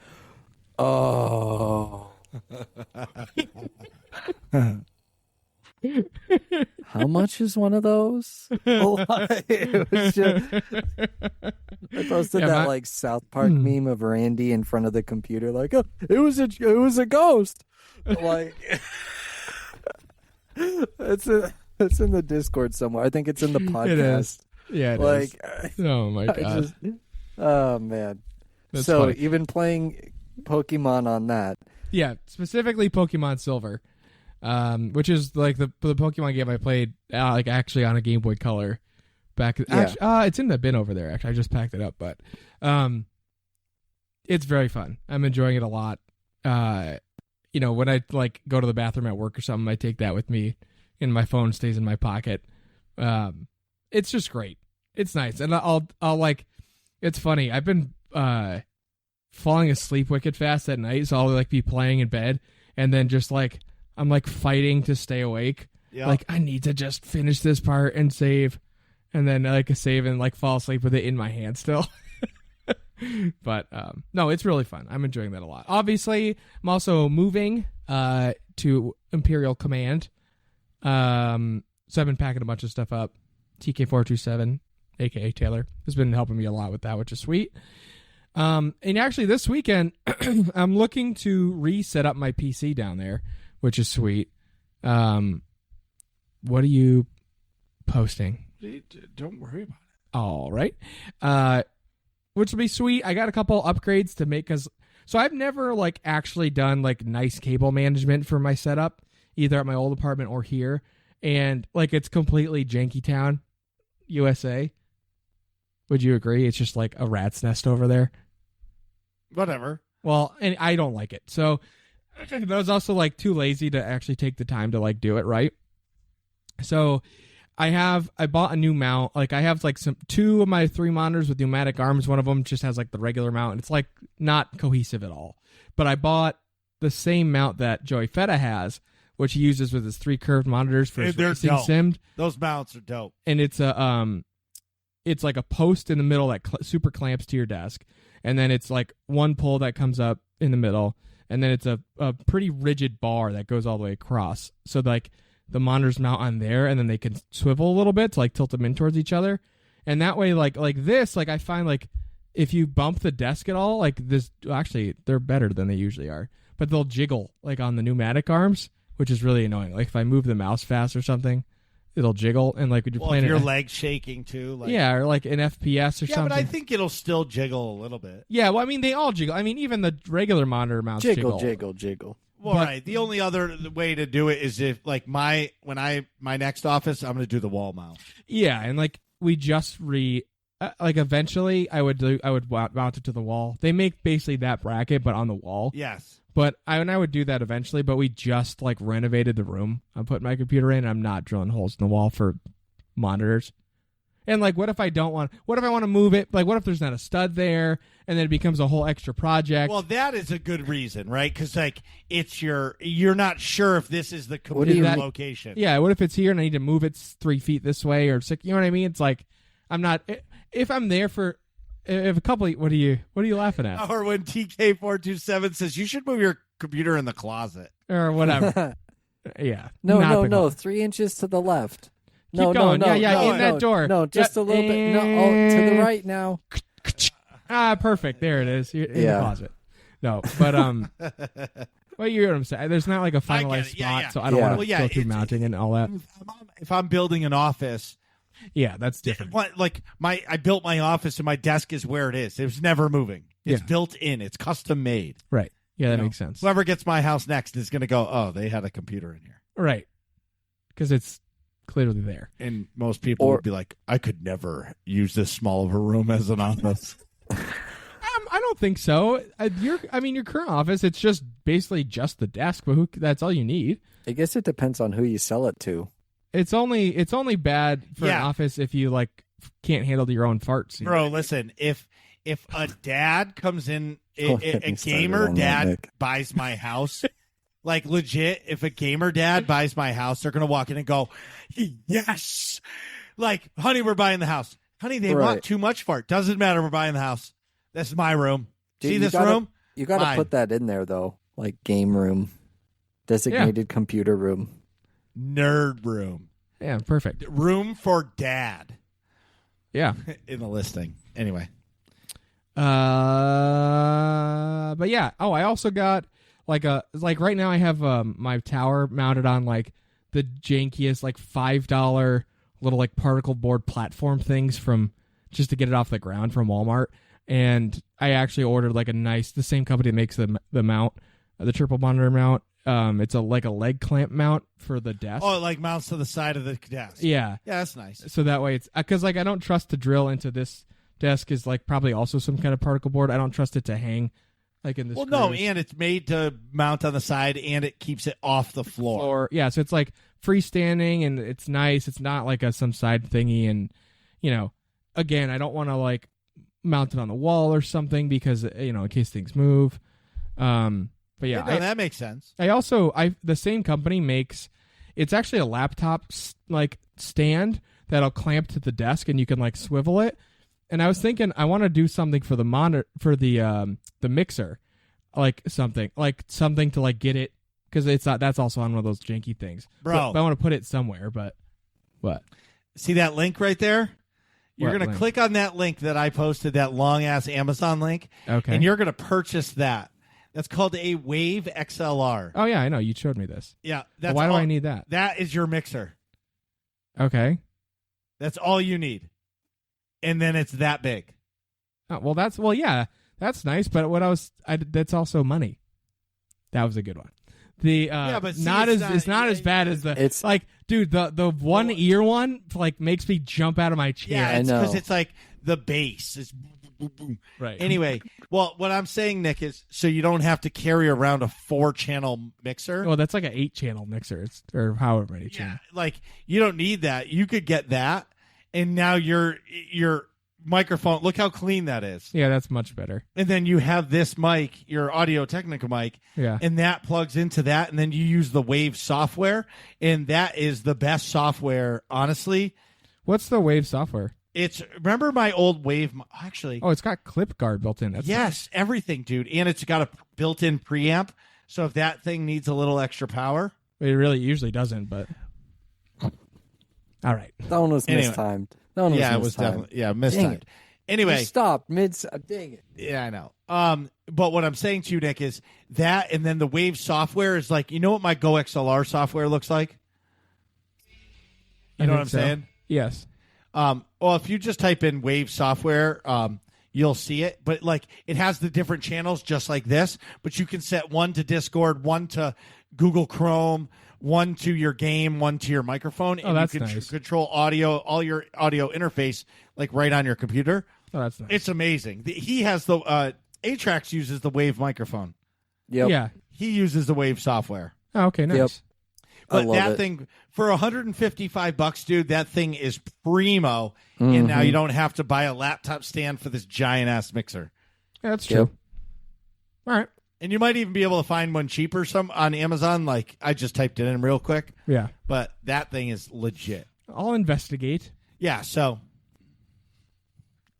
oh. How much is one of those? It was just, I posted that like South Park meme of Randy in front of the computer like, oh, it was a ghost. Like it's in the Discord somewhere. I think it's in the podcast. It is. Yeah, it like is. Oh my god. Oh man. That's so funny. even playing Pokemon on that. Yeah, specifically Pokemon Silver, which is like the Pokemon game I played like actually on a Game Boy Color back. Yeah. Actually, it's in the bin over there. Actually, I just packed it up, but it's very fun. I'm enjoying it a lot. When I like go to the bathroom at work or something, I take that with me, and my phone stays in my pocket. It's just great. It's nice, and I'll like. It's funny. I've been falling asleep wicked fast at night, so I'll like be playing in bed, and then just like I'm like fighting to stay awake. Yeah. Like I need to just finish this part and save, and then like save and like fall asleep with it in my hand still. But no, it's really fun. I'm enjoying that a lot. Obviously, I'm also moving to Imperial Command. So I've been packing a bunch of stuff up. TK427, aka Taylor, has been helping me a lot with that, which is sweet. And actually, this weekend, I'm looking to reset up my PC down there, which is sweet. What are you posting? Don't worry about it. All right. Which will be sweet. I got a couple upgrades to make so I've never like actually done like nice cable management for my setup, either at my old apartment or here. And like it's completely janky town, USA. Would you agree? It's just like a rat's nest over there. Whatever. Well, and I don't like it. So I was also like too lazy to actually take the time to like do it right. So I bought a new mount. Like I have like two of my 3 monitors with pneumatic arms. One of them just has like the regular mount, and it's like not cohesive at all. But I bought the same mount that Joey Feta has, which he uses with his 3 curved monitors for his racing sim. Those mounts are dope. And it's it's like a post in the middle that super clamps to your desk, and then it's like one pull that comes up in the middle, and then it's a pretty rigid bar that goes all the way across. So like the monitors mount on there, and then they can swivel a little bit to like tilt them in towards each other, and that way like this, like I find like if you bump the desk at all, like this, actually they're better than they usually are, but they'll jiggle like on the pneumatic arms, which is really annoying. Like if I move the mouse fast or something, it'll jiggle, and like when you're playing, if your leg's shaking too, like, yeah, or like an FPS or something. Yeah, but I think it'll still jiggle a little bit. Yeah, well, I mean they all jiggle. I mean even the regular monitor mounts jiggle. Well, right. The only other way to do it is if, like, my next office, I'm going to do the wall mount. Yeah, and like we just like eventually I would mount it to the wall. They make basically that bracket, but on the wall. Yes. But I would do that eventually. But we just like renovated the room I'm putting my computer in. And I'm not drilling holes in the wall for monitors. And like, what if I want to move it? Like, what if there's not a stud there, and then it becomes a whole extra project? Well, that is a good reason, right? Because like, you're not sure if this is the computer location. Yeah. What if it's here and I need to move it 3 feet this way or 6? You know what I mean? It's like, I'm not. If I'm there for, if a couple, what are you laughing at? Or when TK427 says you should move your computer in the closet or whatever. Yeah. No. 3 inches to the left. Keep going. In that door. No, just a little bit. No, to the right now. Perfect. There it is. You're in the closet. No, but well, you hear what I'm saying. There's not like a finalized spot, so I don't want to go through mounting and all that. If I'm building an office, yeah, that's different. Like I built my office and my desk is where it is. It was never moving. It's built in. It's custom made. Right. Yeah, that makes sense. Whoever gets my house next is going to go, oh, they had a computer in here. Right. Because it's clearly there. And most people would be like, I could never use this small of a room as an office. I don't think so. Your current office, it's just basically just the desk, but that's all you need. I guess it depends on who you sell it to. It's only bad for an office if you like can't handle your own farts. Bro, listen, if a dad comes in, a gamer dad buys my house, like legit, if a gamer dad buys my house, they're going to walk in and go, yes. Like, honey, we're buying the house. Honey, they want too much fart. Doesn't matter. We're buying the house. This is my room. Dude, see this room? You got to put that in there, though. Like game room, designated computer room. Nerd room. Yeah, perfect. Room for dad. Yeah. In the listing. Anyway. But yeah. Oh, I also got like right now I have my tower mounted on like the jankiest like $5 little like particle board platform things from just to get it off the ground from Walmart. And I actually ordered like the same company that makes the mount, the triple monitor mount. It's like a leg clamp mount for the desk. Oh, it like mounts to the side of the desk. Yeah. Yeah, that's nice. So that way it's because like I don't trust to drill into this desk is like probably also some kind of particle board. I don't trust it to hang like in this. Well, no, and it's made to mount on the side and it keeps it off the floor. Yeah, so it's like freestanding and it's nice. It's not like some side thingy. And, again, I don't want to like mount it on the wall or something because, in case things move. But yeah, that makes sense. The same company makes, it's actually a laptop like stand that'll clamp to the desk and you can like swivel it. And I was thinking I want to do something for the monitor for the mixer, like something to like get it because it's not. That's also on one of those janky things, bro. But I want to put it somewhere. But what? See that link right there? You're going to click on that link that I posted, that long ass Amazon link. Okay. And you're going to purchase that. That's called a Wave XLR. Oh yeah, I know. You showed me this. Yeah. That's why do I need that? That is your mixer. Okay. That's all you need. And then it's that big. Oh, that's nice. But that's also money. That was a good one. But it's not as bad as the. It's like, dude, the one ear one like makes me jump out of my chair. Yeah, it's because it's like the bass is boom, boom. Right. Anyway, well, what I'm saying, Nick, is so you don't have to carry around a 4-channel mixer. Well, that's like an 8-channel mixer, or however many channels. Like you don't need that. You could get that, and now your microphone. Look how clean that is. Yeah, that's much better. And then you have this mic, your Audio Technica mic, Yeah. and that plugs into that, and then you use the Wave software, and that is the best software, honestly. What's the Wave software? Remember my old Wave, actually. Oh, it's got clip guard built in. That's Yes, everything, dude. And it's got a built-in preamp, so if that thing needs a little extra power. It really usually doesn't, but all right. That one was mistimed. That one was Yeah, it was mistimed. definitely mistimed. it. Anyway. You stopped mid. Dang it. Yeah, I know. But what I'm saying to you, Nick, is that, and then the Wave software is like, you know what my Go XLR software looks like? You know what I'm saying? Yes. Well, if you just type in Wave software, you'll see it. But like, it has the different channels just like this. But you can set one to Discord, one to Google Chrome, one to your game, one to your microphone, and that's you can nice. control all your audio interface like right on your computer. Oh, that's nice. It's amazing. He has the Atrax uses the Wave microphone. Yep. Yeah. He uses the Wave software. Oh, okay, nice. Yep. But I love that it. thing for $155, dude, that thing is primo. And now you don't have to buy a laptop stand for this giant ass mixer. Yeah, that's true. Yep. All right. And you might even be able to find one cheaper some on Amazon. Like I just typed it in real quick, Yeah. but that thing is legit. I'll investigate. Yeah, so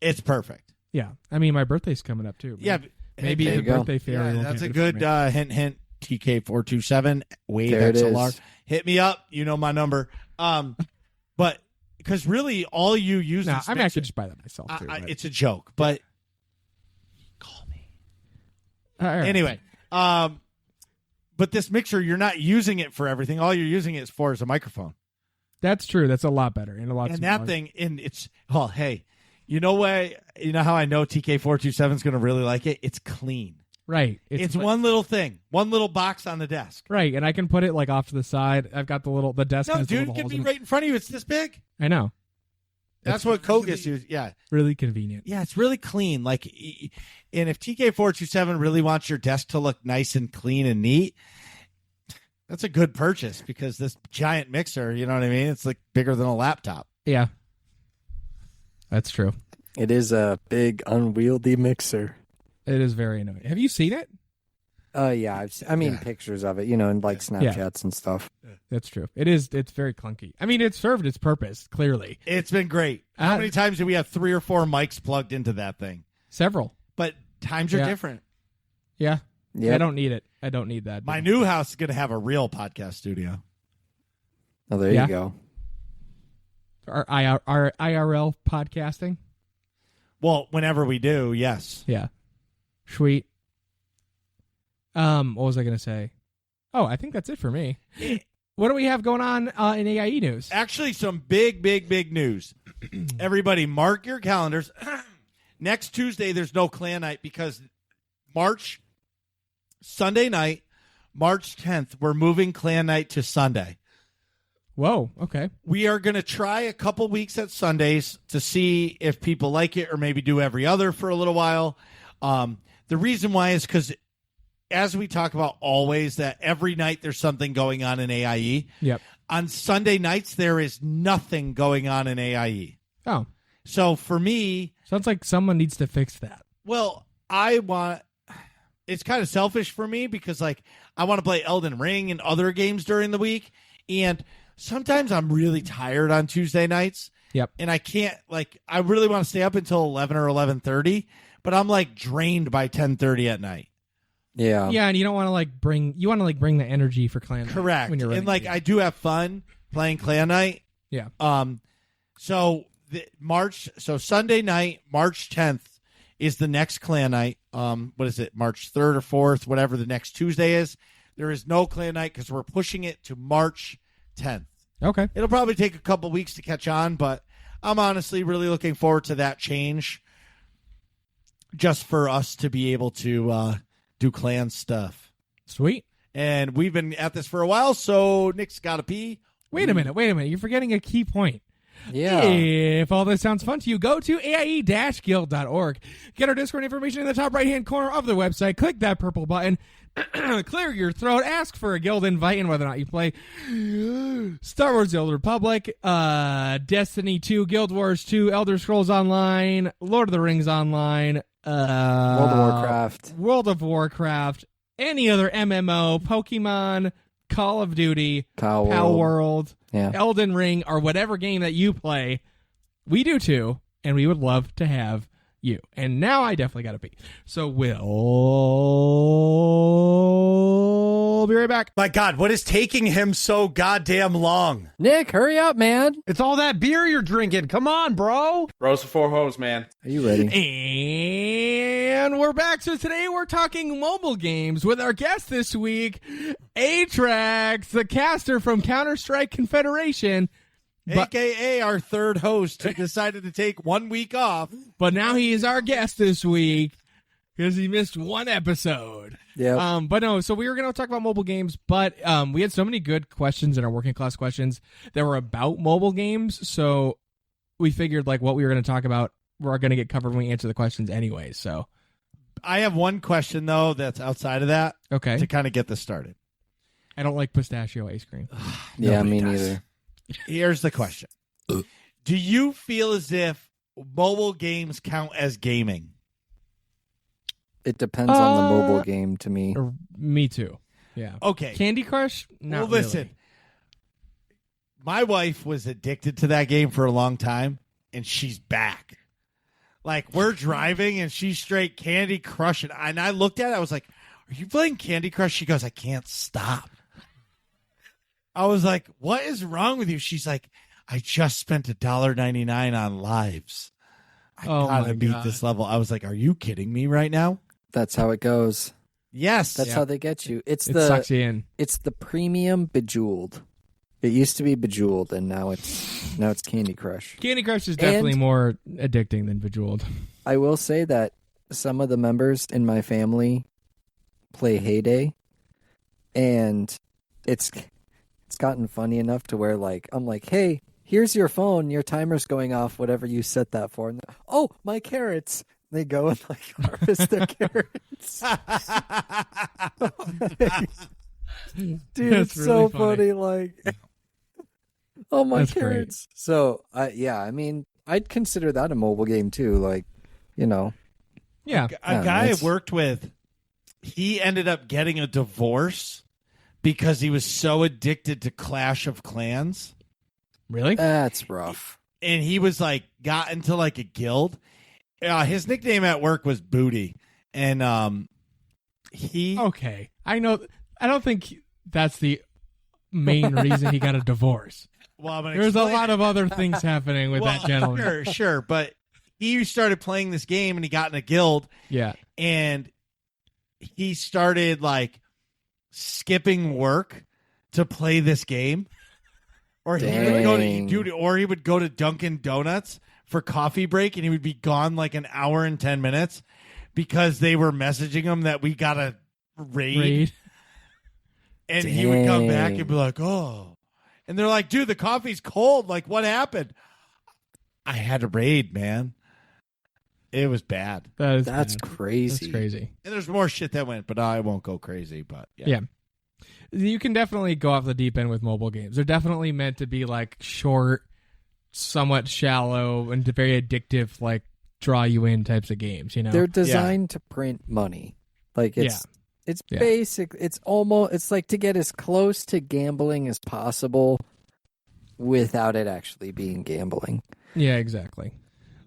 it's perfect. Yeah. I mean, my birthday's coming up too. Yeah, Maybe There the you go. birthday fairy. yeah, will that's a get it good for me. hint. TK427 Wave There it XLR. is. Hit me up. You know my number. But because really all you use Nah, this I mean, I mixer- could just buy that myself too. but- it's a joke, but call me. All right. Anyway, but this mixer, you're not using it for everything. All you're using it for is a microphone. That's true. That's a lot better and a lot And smaller. that thing, and it's, oh, hey, you know how I know TK427 is going to really like it? It's clean. Right. It's one little thing, one little box on the desk. Right, and I can put it like off to the side. I've got the desk. No, has the dude, little it could holes be in it. right in front of you. It's this big. I know. That's what Kogus used. Yeah. Really convenient. Yeah, it's really clean. Like, and if TK427 really wants your desk to look nice and clean and neat, that's a good purchase because this giant mixer, you know what I mean? It's like bigger than a laptop. Yeah. That's true. It is a big unwieldy mixer. It is very annoying. Have you seen it? Yeah, I mean pictures of it, in like Snapchats and stuff. That's true. It is. It's very clunky. I mean, it served its purpose, clearly. It's been great. How many times do we have 3 or 4 mics plugged into that thing? Several. But times are Yeah. different. Yeah. Yep. I don't need it. I don't need that. My new house is going to have a real podcast studio. Oh, there Yeah. you go. Our IRL podcasting. Well, whenever we do, yes. Yeah. Sweet. What was I going to say? Oh, I think that's it for me. What do we have going on in AIE news? Actually, some big news. Everybody, mark your calendars. Next Tuesday, there's no clan night because Sunday night, March 10th, we're moving clan night to Sunday. Whoa. Okay. We are going to try a couple weeks at Sundays to see if people like it or maybe do every other for a little while. The reason why is because as we talk about always that every night there's something going on in AIE. Yep. On Sunday nights, there is nothing going on in AIE. Oh, So for me, sounds like someone needs to fix that. well, it's kind of selfish for me because like I want to play Elden Ring and other games during the week. And sometimes I'm really tired on Tuesday nights. Yep. And I can't I really want to stay up until 11 or 11:30, but I'm like drained by 10:30 at night. Yeah. Yeah, and you don't want to bring the energy for clan night Correct. when you're And ready. I do have fun playing clan night. Yeah. So Sunday night, March 10th is the next clan night. What is it? March 3rd or 4th, whatever the next Tuesday is. There is no clan night because we're pushing it to March 10th. Okay. It'll probably take a couple weeks to catch on, but I'm honestly really looking forward to that change just for us to be able to do clan stuff. Sweet. And we've been at this for a while, so Nick's got to pee. Wait a minute. You're forgetting a key point. Yeah. If all this sounds fun to you, go to aie-guild.org. Get our Discord information in the top right-hand corner of the website. Click that purple button. Clear your throat. Ask for a guild invite and whether or not you play Star Wars: The Old Republic, Destiny 2, Guild Wars 2, Elder Scrolls Online, Lord of the Rings Online, World of Warcraft, any other MMO, Pokemon, Call of Duty, Power World, Elden Ring, or whatever game that you play. We do too, and we would love to have you. And now I definitely got to pee. So we'll be right back. My God, what is taking him so goddamn long? Nick, hurry up, man. It's all that beer you're drinking. Come on, bro. Bros before hoes, man. Are you ready? And we're back. So today we're talking mobile games with our guest this week, Atrax, the caster from Counter-Strike Confederation. AKA our third host who decided to take 1 week off. But now he is our guest this week because he missed one episode. Yeah. But no, so we were going to talk about mobile games, but we had so many good questions in our working class questions that were about mobile games. So we figured like what we were going to talk about, we're going to get covered when we answer the questions anyway. So I have one question, though, that's outside of that. Okay. To kind of get this started. I don't like pistachio ice cream. Yeah, me neither. Here's the question. Do you feel as if mobile games count as gaming? It depends on the mobile game to me. Or me too. Yeah. Okay. Candy Crush? Not well, listen. really. My wife was addicted to that game for a long time, and she's back. Like, we're driving, and she's straight Candy Crush. And I looked at it. I was like, are you playing Candy Crush? She goes, I can't stop. I was like, what is wrong with you? She's like, I just spent $1.99 on lives. I gotta beat this level. I was like, are you kidding me right now? That's how it goes. Yes. That's how they get you. It sucks you in. It's the premium Bejeweled. It used to be Bejeweled, and now it's Candy Crush. Candy Crush is definitely more addicting than Bejeweled. I will say that some of the members in my family play Heyday, and it's gotten funny enough to where like I'm like, hey, here's your phone, your timer's going off, whatever you set that for. And oh, my carrots. They go and like harvest their carrots. Dude, That's it's really so funny. funny. Like, oh, my That's carrots. Great. So, yeah, I mean, I'd consider that a mobile game too. Like, you know. Yeah. A guy I worked with, he ended up getting a divorce because he was so addicted to Clash of Clans. Really? That's rough. And he was like, got into like a guild. His nickname at work was Booty. And he. Okay. I know. I don't think that's the main reason he got a divorce. Well, there's a lot of other things happening with that gentleman. Sure. But he started playing this game and he got in a guild. Yeah. And he started like skipping work to play this game. Or he would go to Dunkin' Donuts for coffee break, and he would be gone like an hour and 10 minutes because they were messaging him that we got a raid. And he would come back and be like, oh. And they're like, dude, the coffee's cold. Like, what happened? I had a raid, man. It was bad. That's crazy. That's crazy. And there's more shit that went, but I won't go crazy. But yeah. You can definitely go off the deep end with mobile games. They're definitely meant to be like short, somewhat shallow, and very addictive, like draw you in types of games. You know, they're designed to print money. Like it's basic. It's like to get as close to gambling as possible without it actually being gambling. Yeah, exactly.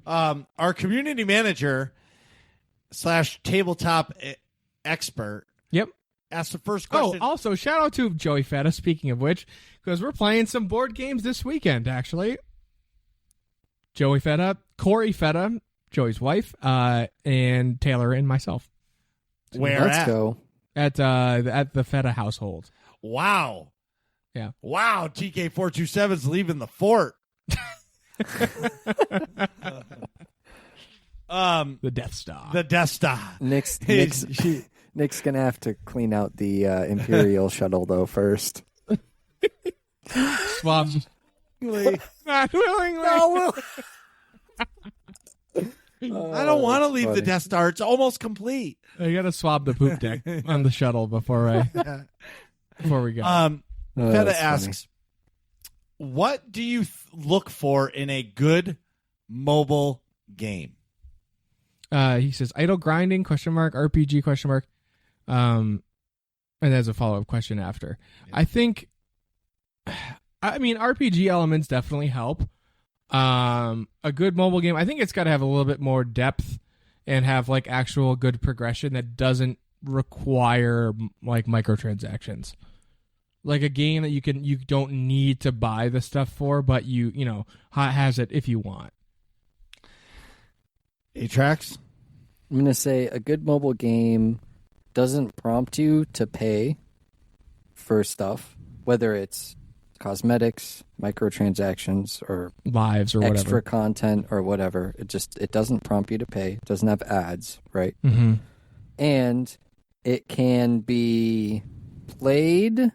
Our community manager / tabletop expert. Yep. Asked the first question. Oh, also, shout out to Joey Feta, speaking of which, because we're playing some board games this weekend, actually. Joey Feta, Corey Feta, Joey's wife, and Taylor and myself. Let's go. At the Feta household. Wow. Yeah. Wow, TK427's leaving the fort. The Death Star. The Death Star. Nick's gonna have to clean out the Imperial shuttle though first. Swap willingly. Not willingly. No, I don't want to leave the funny. Death Star. It's almost complete. I gotta swab the poop deck on the shuttle before we go. Oh, Feta that's funny. asks, what do you look for in a good mobile game? He says idle grinding ? RPG ? And there's a follow-up question after. I think, I mean, RPG elements definitely help. A good mobile game, I think it's got to have a little bit more depth and have like actual good progression that doesn't require like microtransactions. Like a game that you don't need to buy the stuff for, but you know has it if you want. Atrax? I'm going to say a good mobile game doesn't prompt you to pay for stuff, whether it's cosmetics, microtransactions, or Lives or whatever. extra content or whatever. It doesn't prompt you to pay. It doesn't have ads, right? Mm-hmm. And it can be played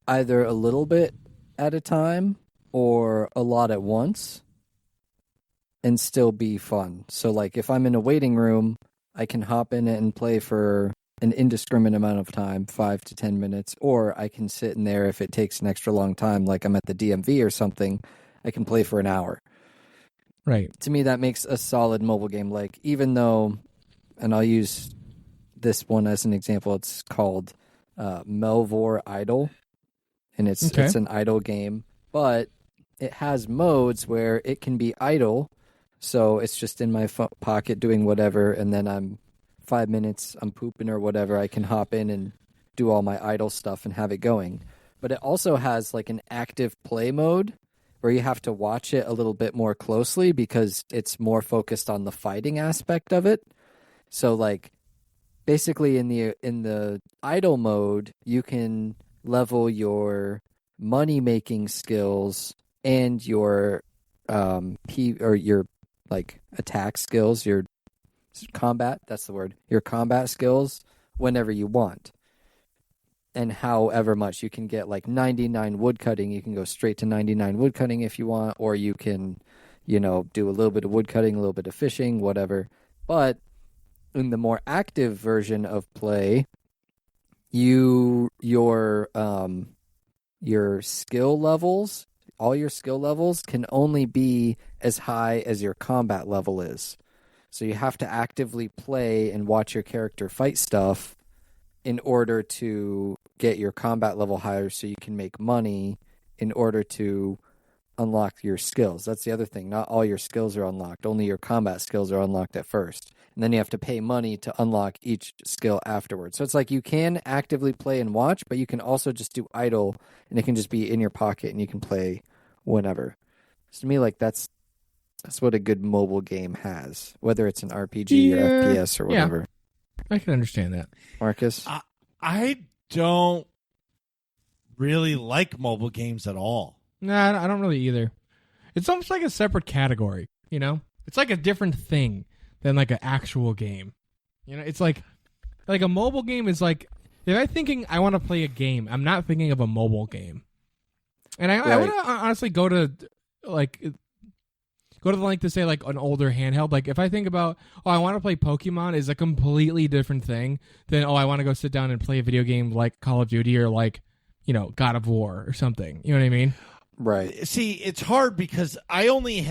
either a little bit at a time or a lot at once and still be fun. So like if I'm in a waiting room, I can hop in it and play for an indiscriminate amount of time, 5 to 10 minutes, or I can sit in there if it takes an extra long time, like I'm at the DMV or something, I can play for an hour. Right. To me, that makes a solid mobile game. Like, even though, and I'll use this one as an example, it's called Melvor Idle, and it's an idle game, but it has modes where it can be idle, so it's just in my pocket doing whatever, and then I'm 5 minutes, I'm pooping or whatever, I can hop in and do all my idle stuff and have it going. But it also has like an active play mode where you have to watch it a little bit more closely because it's more focused on the fighting aspect of it. So like basically in the idle mode, you can level your money making skills and your your like attack skills, your combat, that's the word, your combat skills whenever you want. And however much you can get, like 99 woodcutting, you can go straight to 99 woodcutting if you want, or you can, do a little bit of woodcutting, a little bit of fishing, whatever. But in the more active version of play, your skill levels, all your skill levels can only be as high as your combat level is. So you have to actively play and watch your character fight stuff in order to get your combat level higher so you can make money in order to unlock your skills. That's the other thing. Not all your skills are unlocked. Only your combat skills are unlocked at first. And then you have to pay money to unlock each skill afterwards. So it's like you can actively play and watch, but you can also just do idle, and it can just be in your pocket, and you can play whenever. So to me, like that's what a good mobile game has, whether it's an RPG or FPS or whatever. I can understand that. Marcus? I don't really like mobile games at all. Nah, I don't really either. It's almost like a separate category, It's like a different thing than like an actual game. It's like a mobile game is like, if I'm thinking I want to play a game, I'm not thinking of a mobile game. And I want to honestly go to the length to say like an older handheld. Like if I think about, I want to play Pokemon is a completely different thing than, I want to go sit down and play a video game like Call of Duty or like, God of War or something. You know what I mean? Right. See, it's hard because I only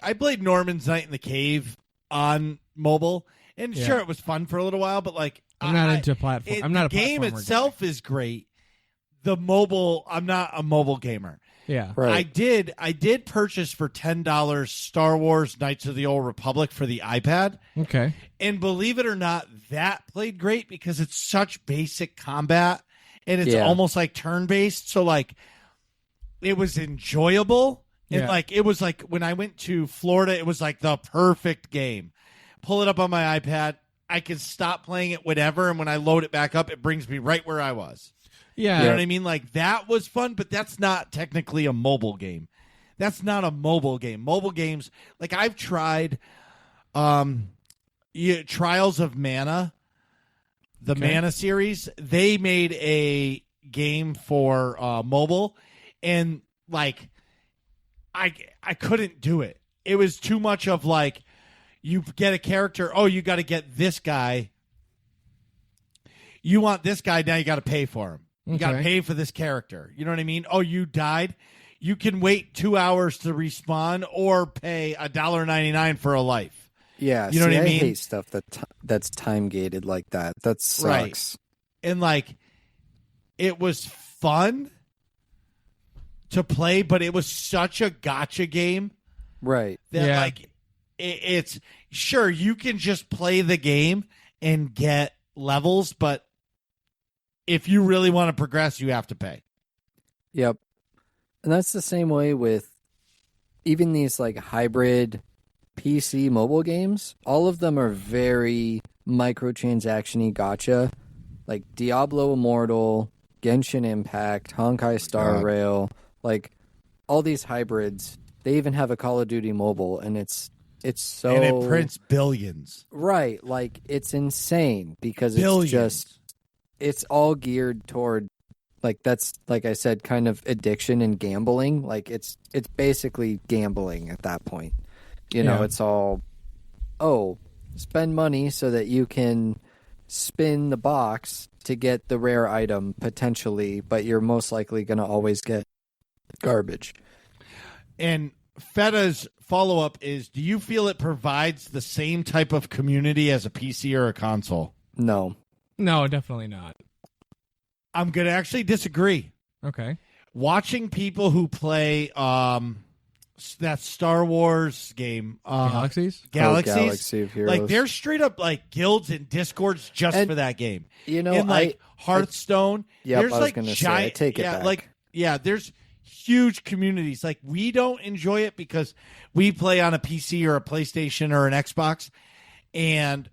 I played Norman's Night in the Cave on mobile, and sure, it was fun for a little while, but like I'm not into platform. I'm not a the game platformer itself guy. is great. The mobile, I'm not a mobile gamer. Yeah. Right. I did purchase for $10 Star Wars Knights of the Old Republic for the iPad. Okay. And believe it or not, that played great because it's such basic combat and it's almost like turn-based. So like it was enjoyable. And like it was like when I went to Florida, it was like the perfect game. Pull it up on my iPad. I can stop playing it whenever, and when I load it back up, it brings me right where I was. Yeah. You know what I mean? Like, that was fun, but that's not technically a mobile game. That's not a mobile game. Mobile games, like I've tried Trials of Mana, the Mana series. They made a game for mobile, and like I couldn't do it. It was too much of like you get a character, oh, you got to get this guy. You want this guy, now you got to pay for him. You got to pay for this character. You know what I mean? Oh, you died? You can wait 2 hours to respawn or pay $1.99 for a life. Yeah, you know what I mean? I hate stuff that's time gated like that. That sucks. Right. And like, it was fun to play, but it was such a gotcha game. Right. That like, it's sure you can just play the game and get levels, but if you really want to progress, you have to pay. Yep. And that's the same way with even these like hybrid PC mobile games. All of them are very microtransaction-y gotcha. Like Diablo Immortal, Genshin Impact, Honkai Star Rail, like all these hybrids. They even have a Call of Duty mobile, and it's so... And it prints billions. Right. Like, it's insane because billions. It's all geared toward, like, that's, like I said, kind of addiction and gambling. Like, it's basically gambling at that point. You know, it's all, spend money so that you can spin the box to get the rare item, potentially, but you're most likely going to always get garbage. And Feta's follow-up is, do you feel it provides the same type of community as a PC or a console? No. No, definitely not. I'm going to actually disagree. Okay. Watching people who play that Star Wars game, Galaxies, Galaxy of Heroes. Like they're straight up like guilds and discords just for that game. You know, in like Hearthstone, I there's was like gonna giant. say, I take it back. There's huge communities. Like we don't enjoy it because we play on a PC or a PlayStation or an Xbox, and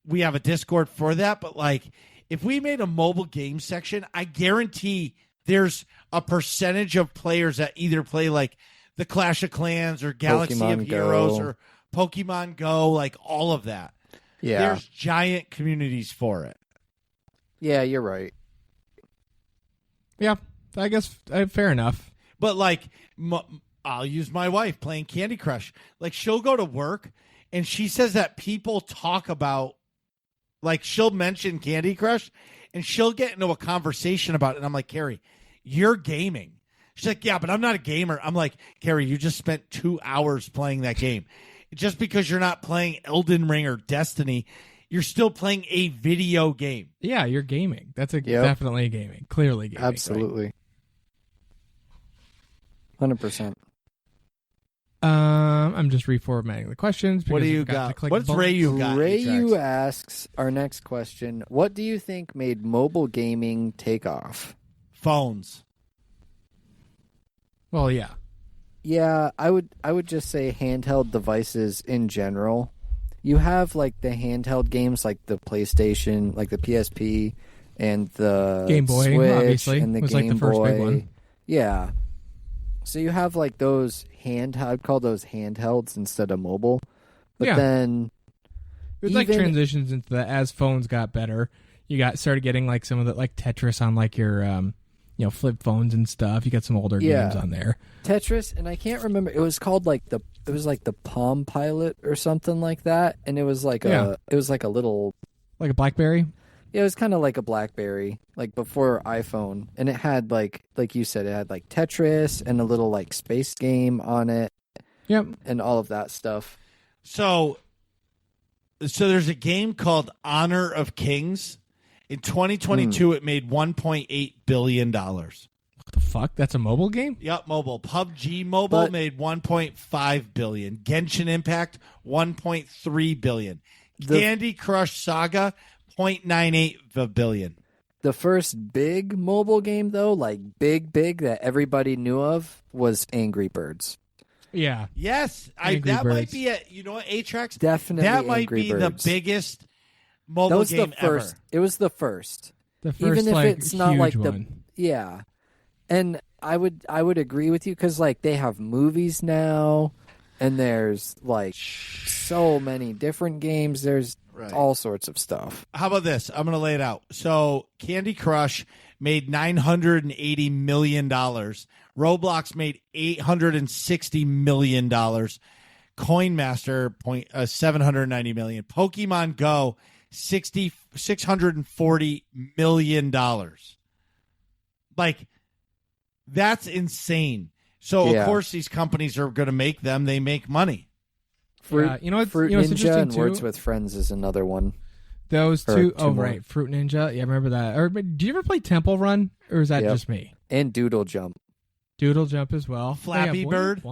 we have a Discord for that. But like, if we made a mobile game section, I guarantee there's a percentage of players that either play like the Clash of Clans or Galaxy of Heroes or Pokemon Go, like all of that. Yeah. There's giant communities for it. Yeah, you're right. Yeah, I guess fair enough. But like, I'll use my wife playing Candy Crush. Like she'll go to work and she says that people talk about, like she'll mention Candy Crush and she'll get into a conversation about it. And I'm like, Carrie, you're gaming. She's like, yeah, but I'm not a gamer. I'm like, Carrie, you just spent 2 hours playing that game. Just because you're not playing Elden Ring or Destiny, you're still playing a video game. Yeah, you're gaming. That's definitely gaming. Clearly gaming. Absolutely. Right? 100%. I'm just reformatting the questions. What do you got? What's bullets. Rayu got? Rayu asks, our next question, what do you think made mobile gaming take off? Phones. Well, yeah. Yeah, I would just say handheld devices in general. You have like the handheld games like the PlayStation, like the PSP and the Game Boy, Switch obviously. and the was Game like the first Boy. big one. Yeah. So you have like those I'd call those handhelds instead of mobile. But then it like transitions into the, as phones got better, you started getting like some of the like Tetris on like your flip phones and stuff. You got some older games on there. Tetris, and I can't remember. It was called like the Palm Pilot or something like that, and it was like a little, like a BlackBerry. Yeah, it was kind of like a BlackBerry, like before iPhone, and it had like you said, it had like Tetris and a little like space game on it. Yep, and all of that stuff. So there's a game called Honor of Kings. In 2022, it made $1.8 billion. What the fuck? That's a mobile game? Yep, mobile. PUBG Mobile made $1.5 billion. Genshin Impact, $1.3 billion. Candy Crush Saga, $0.98 billion. The first big mobile game, though, like big that everybody knew of, was Angry Birds. Yeah. Yes, Birds. Might be it. You know what, Atrax? Definitely that might Angry be Birds. the biggest mobile game ever. It was the first. The first, even if it's not huge like one. And I would agree with you because like they have movies now, and there's like so many different games. There's all sorts of stuff. How about this? I'm going to lay it out. So Candy Crush made $980 million. Roblox made $860 million. Coinmaster $790 million. Pokemon Go $640 million. Like, that's insane. So of course these companies are going to make them. They make money. Fruit Ninja Ninja and too? Words with Friends is another one. Those two. Or two more. Right. Fruit Ninja. Yeah, I remember that. Or, do you ever play Temple Run? Or is that Yep. just me? And Doodle Jump. Doodle Jump as well. Flappy Bird.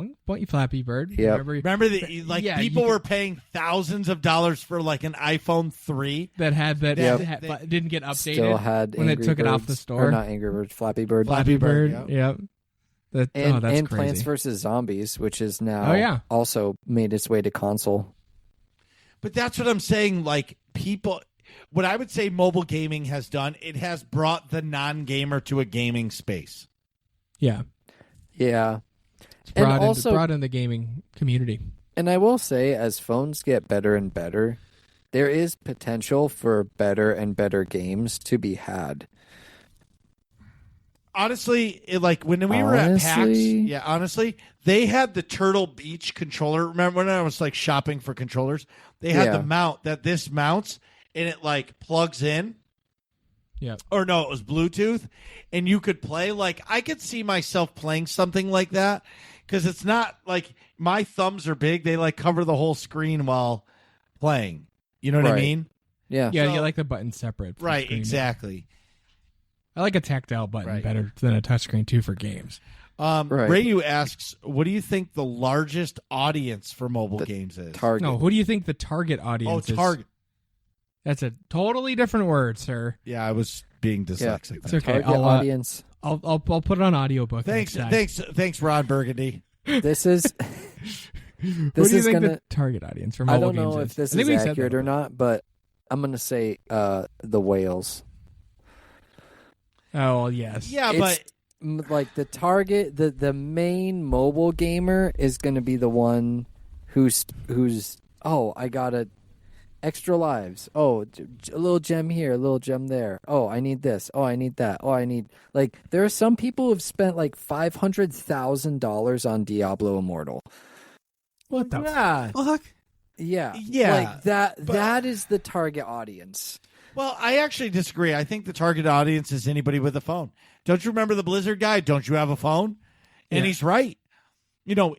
Flappy Bird. Yeah. Remember that? Like, Yeah, people you were paying thousands of dollars for like an iPhone 3. That had that Yep. didn't get updated. Still had when Angry they took it off Birds- the store. Or not Angry Birds, Flappy Bird. Flappy Bird, Yep. That, And, that's and crazy. Plants vs. Zombies, which is now Oh, yeah. also made its way to console. But that's what I'm saying. Like, people, what I would say mobile gaming has done, it has brought the non-gamer to a gaming space. Yeah. Yeah. It's And brought, also- brought in the gaming community. And I will say, as phones get better and better, there is potential for better and better games to be had. Honestly, like when we were at PAX, Honestly? honestly, they had the Turtle Beach controller. Remember when I was like shopping for controllers? They had Yeah. the mount that this mounts and it like plugs in. Yeah. Or no, it was Bluetooth, and you could play. Like, I could see myself playing something like that because it's not like my thumbs are big; they like cover the whole screen while playing. You know what I Right. mean? Yeah. Yeah, So- you like the button separate. from Right, screen. exactly. I like a tactile button Right. better than a touchscreen too for games. Right. Rayu asks, "What do you think the largest audience for mobile games is?" Target. No, who do you think the target Oh, audience is? Target. That's a totally different word, sir. Yeah, I was being dyslexic. It's there. okay. Target audience. I'll put it on audiobook. Thanks, next time. thanks, Ron Burgundy. This is Who this do you is think gonna. the target audience for I mobile don't games know is? if this I think is we said accurate that or already. not, but I'm gonna say the whales. Oh well, yes. Yeah, It's- but Like the target, the main mobile gamer is going to be the one who's I got extra lives. Oh, a little gem here, a little gem there. Oh, I need this. Oh, I need that. Oh, I need like there are some people who've spent like $500,000 on Diablo Immortal. What the yeah. fuck? Yeah, Yeah, like that. but- That is the target audience. Well, I actually disagree. I think the target audience is anybody with a phone. Don't you remember the Blizzard guy? Don't you have a phone? And Yeah. he's right. You know,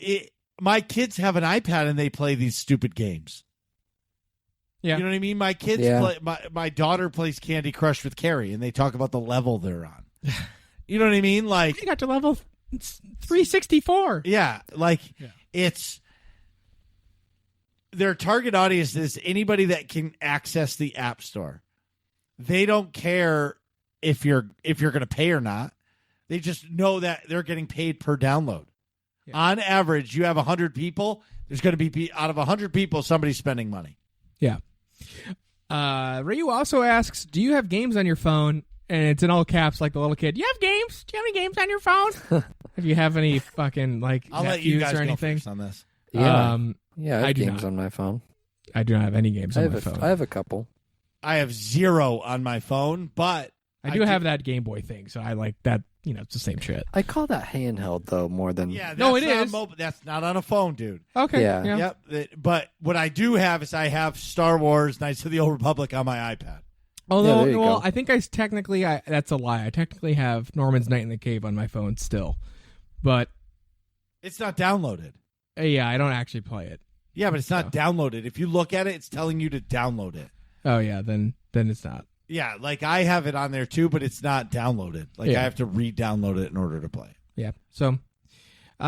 my kids have an iPad and they play these stupid games. Yeah. You know what I mean? My kids Yeah. play. My daughter plays Candy Crush with Carrie, and they talk about the level they're on. You know what I mean? Like, You got to level 364. yeah, like Yeah. it's their target audience is anybody that can access the App Store. They don't care if you're going to pay or not. They just know that they're getting paid per download. Yeah. On average, you have 100 people. There's going to be out of 100 people, somebody's spending money. Yeah. Ryu also asks, do you have games on your phone? And it's in all caps like the little kid. You have games? Do you have any games on your phone? If you have any fucking like I'll let you nephews guys or go anything. first on this. Yeah, Yeah, I have I do games not. on my phone. I do not have any games I on have my phone. I have a couple. I have 0 on my phone, but I do have that Game Boy thing, so I like that. You know, it's the same shit. I call that handheld though more than Yeah, that's No, it not is. Mobile. That's not on a phone, dude. Okay. Yeah. Yep. But what I do have is I have Star Wars: Knights of the Old Republic on my iPad. Although, there you well, go. I think that's a lie. I technically have Norman's Night in the Cave on my phone still, but It's not downloaded. yeah, I don't actually play it. Yeah, but it's not downloaded. If you look at it, it's telling you to download it. Oh yeah, then it's not. Yeah, like I have it on there too, but it's not downloaded. Like Yeah. I have to re-download it in order to play. Yeah. So the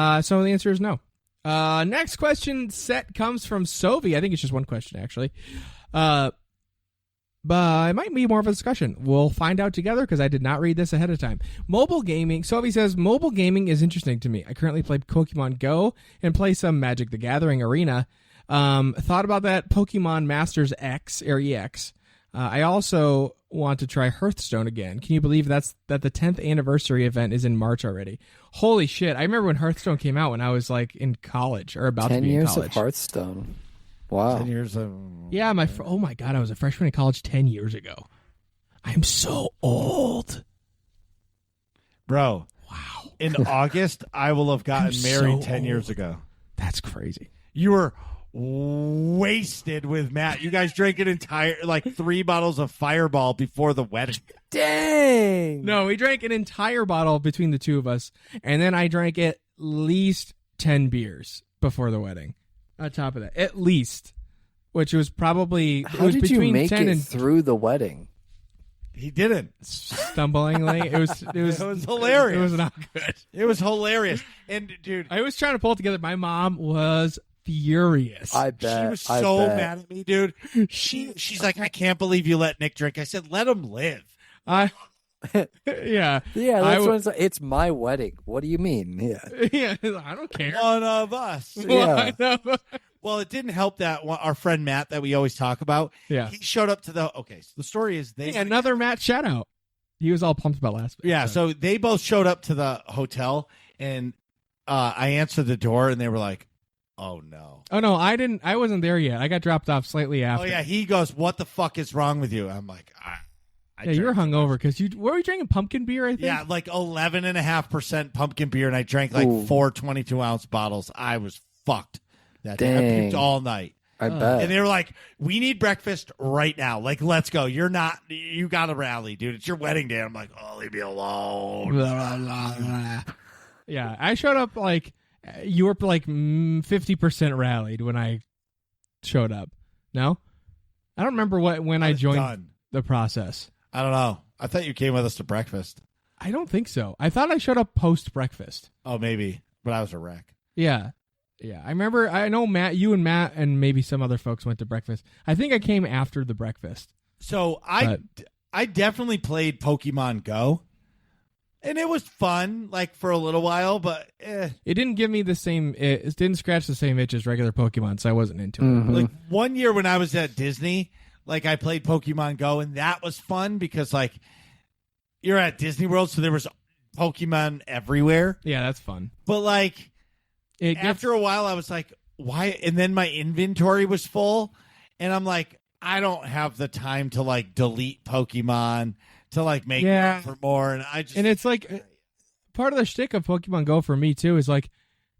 answer is no. Next question set comes from Sovi. I think it's just one question actually. But it might be more of a discussion. We'll find out together because I did not read this ahead of time. Mobile gaming. Sovi says, mobile gaming is interesting to me. I currently play Pokemon Go and play some Magic the Gathering Arena. Thought about that Pokemon Masters X or EX. I also want to try Hearthstone again. Can you believe that the 10th anniversary event is in March already? Holy shit. I remember when Hearthstone came out when I was like in college or about to 10 be in years college. of Hearthstone. Wow. 10 years of... Yeah, oh my god, I was a freshman in college 10 years ago. I'm so old. Bro. Wow. In August, I will have gotten I'm married so 10 years old. ago. That's crazy. You were wasted with Matt. You guys drank an entire, 3 bottles of Fireball before the wedding. Dang. No, we drank an entire bottle between the two of us, and then I drank at least 10 beers before the wedding. On top of that, at least, which was probably How it was did between you make 10 it and through the wedding? He didn't. stumblingly. It was hilarious. It was not good. It was hilarious. And, dude, I was trying to pull it together. My mom was furious. I bet. she was I so bet. mad at me, dude. She's like, I can't believe you let Nick drink. I said, let him live. Yeah. Yeah, that's what it's my wedding. What do you mean? Yeah. Yeah, I don't care. One of us. Yeah. Well, it didn't help that our friend Matt that we always talk about. Yeah. He showed up to the. Okay, so the story is they. Hey, another Matt shout out. He was all pumped about last week. Yeah, so they both showed up to the hotel, and I answered the door, and they were like, "Oh no." Oh no, I didn't. I wasn't there yet. I got dropped off slightly after. Oh yeah, he goes, "What the fuck is wrong with you?" I'm like, Yeah, you were hungover because were we drinking pumpkin beer? I think. Yeah, 11.5% pumpkin beer, and I drank Ooh. 4 22-ounce bottles. I was fucked that day. I Dang. puked all night. I bet. And they were like, "We need breakfast right now. Let's go. You got to rally, dude. It's your wedding day." I'm like, "Oh, leave me alone." Yeah, I showed up you were 50% rallied when I showed up. No, I don't remember when I joined Done. the process. I don't know. I thought you came with us to breakfast. I don't think so. I thought I showed up post breakfast. Oh, maybe. But I was a wreck. Yeah. Yeah. I know Matt, you and Matt and maybe some other folks went to breakfast. I think I came after the breakfast. So I definitely played Pokemon Go. And it was fun, for a little while, but It didn't give me it didn't scratch the same itch as regular Pokemon, so I wasn't into it. One year when I was at Disney, I played Pokemon Go, and that was fun because, you're at Disney World, so there was Pokemon everywhere. Yeah, that's fun. But, after a while, I was like, why? And then my inventory was full, and I'm like, I don't have the time to, delete Pokemon to, make room for more. And I just. And it's part of the shtick of Pokemon Go for me, too, is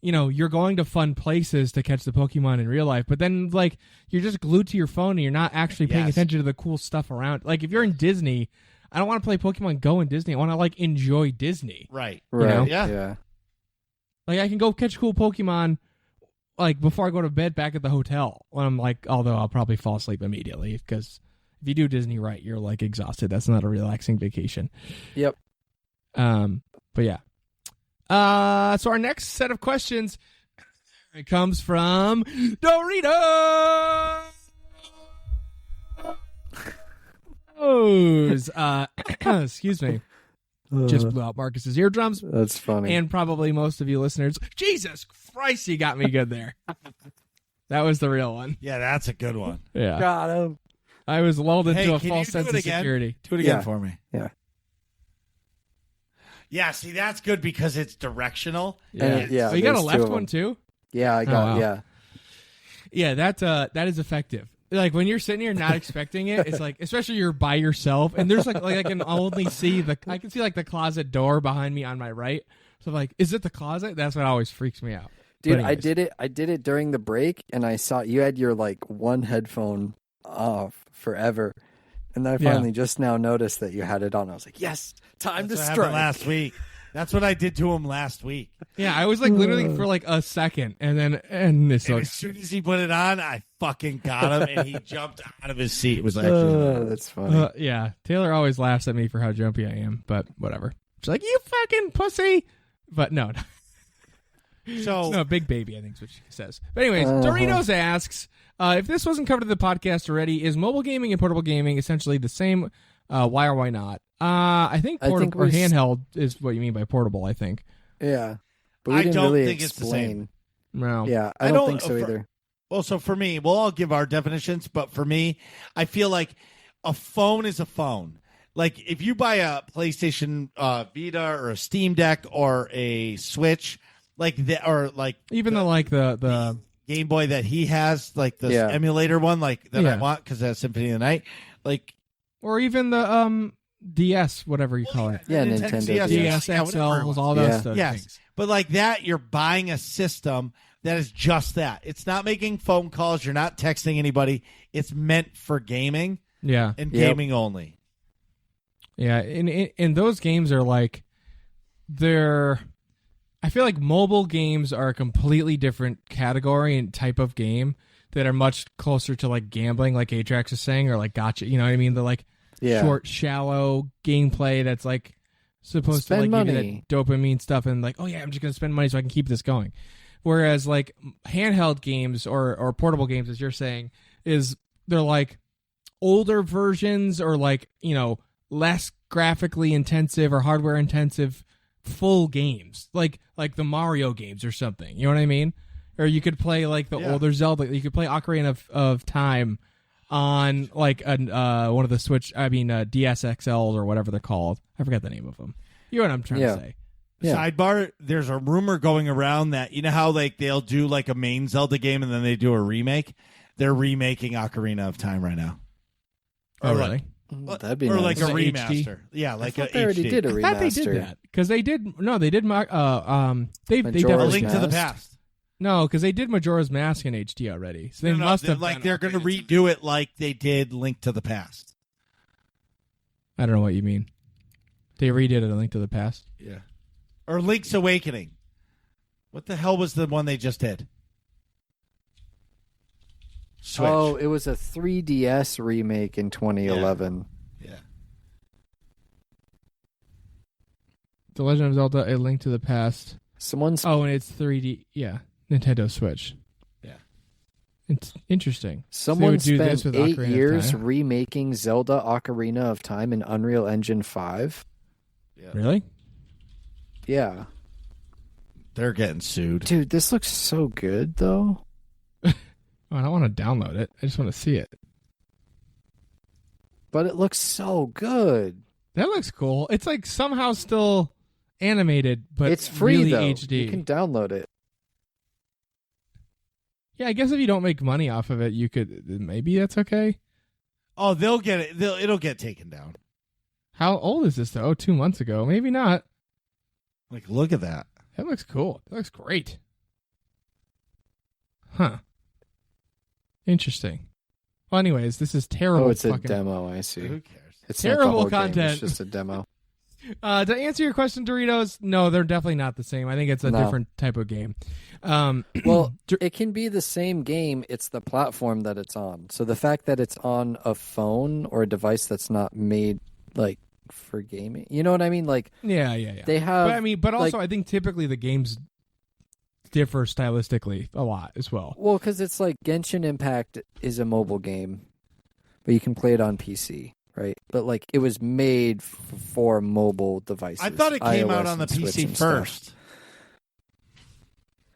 you're going to fun places to catch the Pokemon in real life, but then you're just glued to your phone and you're not actually paying attention to the cool stuff around. If you're in Disney, I don't want to play Pokemon Go in Disney. I want to enjoy Disney. Right. You know? Yeah. I can go catch cool Pokemon before I go to bed back at the hotel. When I'm although I'll probably fall asleep immediately because if you do Disney right, you're exhausted. That's not a relaxing vacation. Yep. But yeah. So our next set of questions it comes from Doritos. Excuse me. Just blew out Marcus's eardrums. That's funny. And probably most of you listeners. Jesus Christ, you got me good there. That was the real one. Yeah, that's a good one. Yeah. Got him. I was lulled into a can false you do sense it of again? security. Do it again Yeah. for me. Yeah. Yeah, see, that's good because it's directional. Yeah. Oh, you got a there's two left of one them. too? Yeah, I got. wow. Yeah. Yeah, that is effective. When you're sitting here not expecting it, it's especially you're by yourself, and there's I can only see the the closet door behind me on my right. So is it the closet? That's what always freaks me out. Dude, But I anyways. did it during the break, and I saw you had your one headphone off forever, and then I finally just now noticed that you had it on. I was like, yes, time That's to what strike. happened last week. That's what I did to him last week. Yeah, I was literally for a second, and this And as soon as he put it on, I fucking got him, and he jumped out of his seat. It was actually That's funny. yeah. Taylor always laughs at me for how jumpy I am, but whatever. She's like, "You fucking pussy," but no. so. No, big baby, I think is what she says. But anyways, Doritos asks, if this wasn't covered in the podcast already, is mobile gaming and portable gaming essentially the same? Why or why not? I think portable or handheld is what you mean by portable, I think. Yeah. But we I didn't don't really think it's the explain. same. No. Yeah, I don't think so either. Well, so for me, we'll all give our definitions, but for me, I feel like a phone is a phone. If you buy a PlayStation Vita or a Steam Deck or a Switch, even the Game Boy that he has, the emulator one, that I want because that's Symphony of the Night, or even the DS, whatever you call it. Yeah, Nintendo DS, Yeah, whatever it XL, was. all those Yeah. stuff. Yes, things. but like that, you're buying a system that is just that. It's not making phone calls. You're not texting anybody. It's meant for gaming Yeah. and Yep. gaming only. Yeah, and those games are like I feel like mobile games are a completely different category and type of game that are much closer to like gambling, like Atrax is saying, or like gotcha. You know what I mean? The like short, shallow gameplay that's like supposed to Spend like give you money. that dopamine stuff, and like, oh yeah, I'm just gonna spend money so I can keep this going. Whereas like handheld games or portable games, as you're saying, they're like older versions or like, you know, less graphically intensive or hardware intensive full games, like the Mario games or something. You know what I mean? Or you could play like the older Zelda. You could play Ocarina of Time on like one of the Switch. I mean DS XLs or whatever they're called. I forgot the name of them. You know what I'm trying to say? Yeah. Sidebar, there's a rumor going around that, you know how like they'll do like a main Zelda game and then they do a remake? They're remaking Ocarina of Time right now. Oh, Or really? That'd be or nice. like a Was it HD? remaster. Yeah, like I a thought they already HD. did a I thought they did remaster. that because they did. No, they did. They Majora's A definitely Link to the Mask. Past. no, because they did Majora's Mask in HD already. So they No, must they're have like done they're going to upgrades. redo it like they did Link to the Past. I don't know what you mean. They redid A Link to the Past. Yeah. Or Link's Awakening. What the hell was the one they just did? Switch. Oh, it was a 3DS remake in 2011. Yeah. The Legend of Zelda: A Link to the Past. Someone's Oh, and it's 3D. Yeah, Nintendo Switch. Yeah. It's interesting. Someone so they would do spent this with 8 Ocarina of years Time. remaking Zelda Ocarina of Time in Unreal Engine 5. Really? Yeah. They're getting sued. Dude, this looks so good, though. Oh, I don't want to download it. I just want to see it. But it looks so good. That looks cool. It's like somehow still animated, but it's free, really though. HD. You can download it. Yeah, I guess if you don't make money off of it, you could. Maybe that's okay. Oh, they'll get it. It'll get taken down. How old is this, though? Oh, 2 months ago. Maybe not. Like, look at that. That looks cool. That looks great. Huh. Interesting. Well, anyways, this is terrible. Oh, it's a fucking... demo, I see. Who cares? It's Terrible not the whole game, content. it's just a demo. To answer your question, Doritos, no, they're definitely not the same. I think it's a No. different type of game. Well, it can be the same game. It's the platform that it's on. So the fact that it's on a phone or a device that's not made like for gaming, you know what I mean? Like yeah. they have. But also, like- I think typically the games differ stylistically a lot as well. Well, because it's like Genshin Impact is a mobile game, but you can play it on PC, right? But like it was made for mobile devices. I thought it came iOS out on the and Switch PC and stuff. first.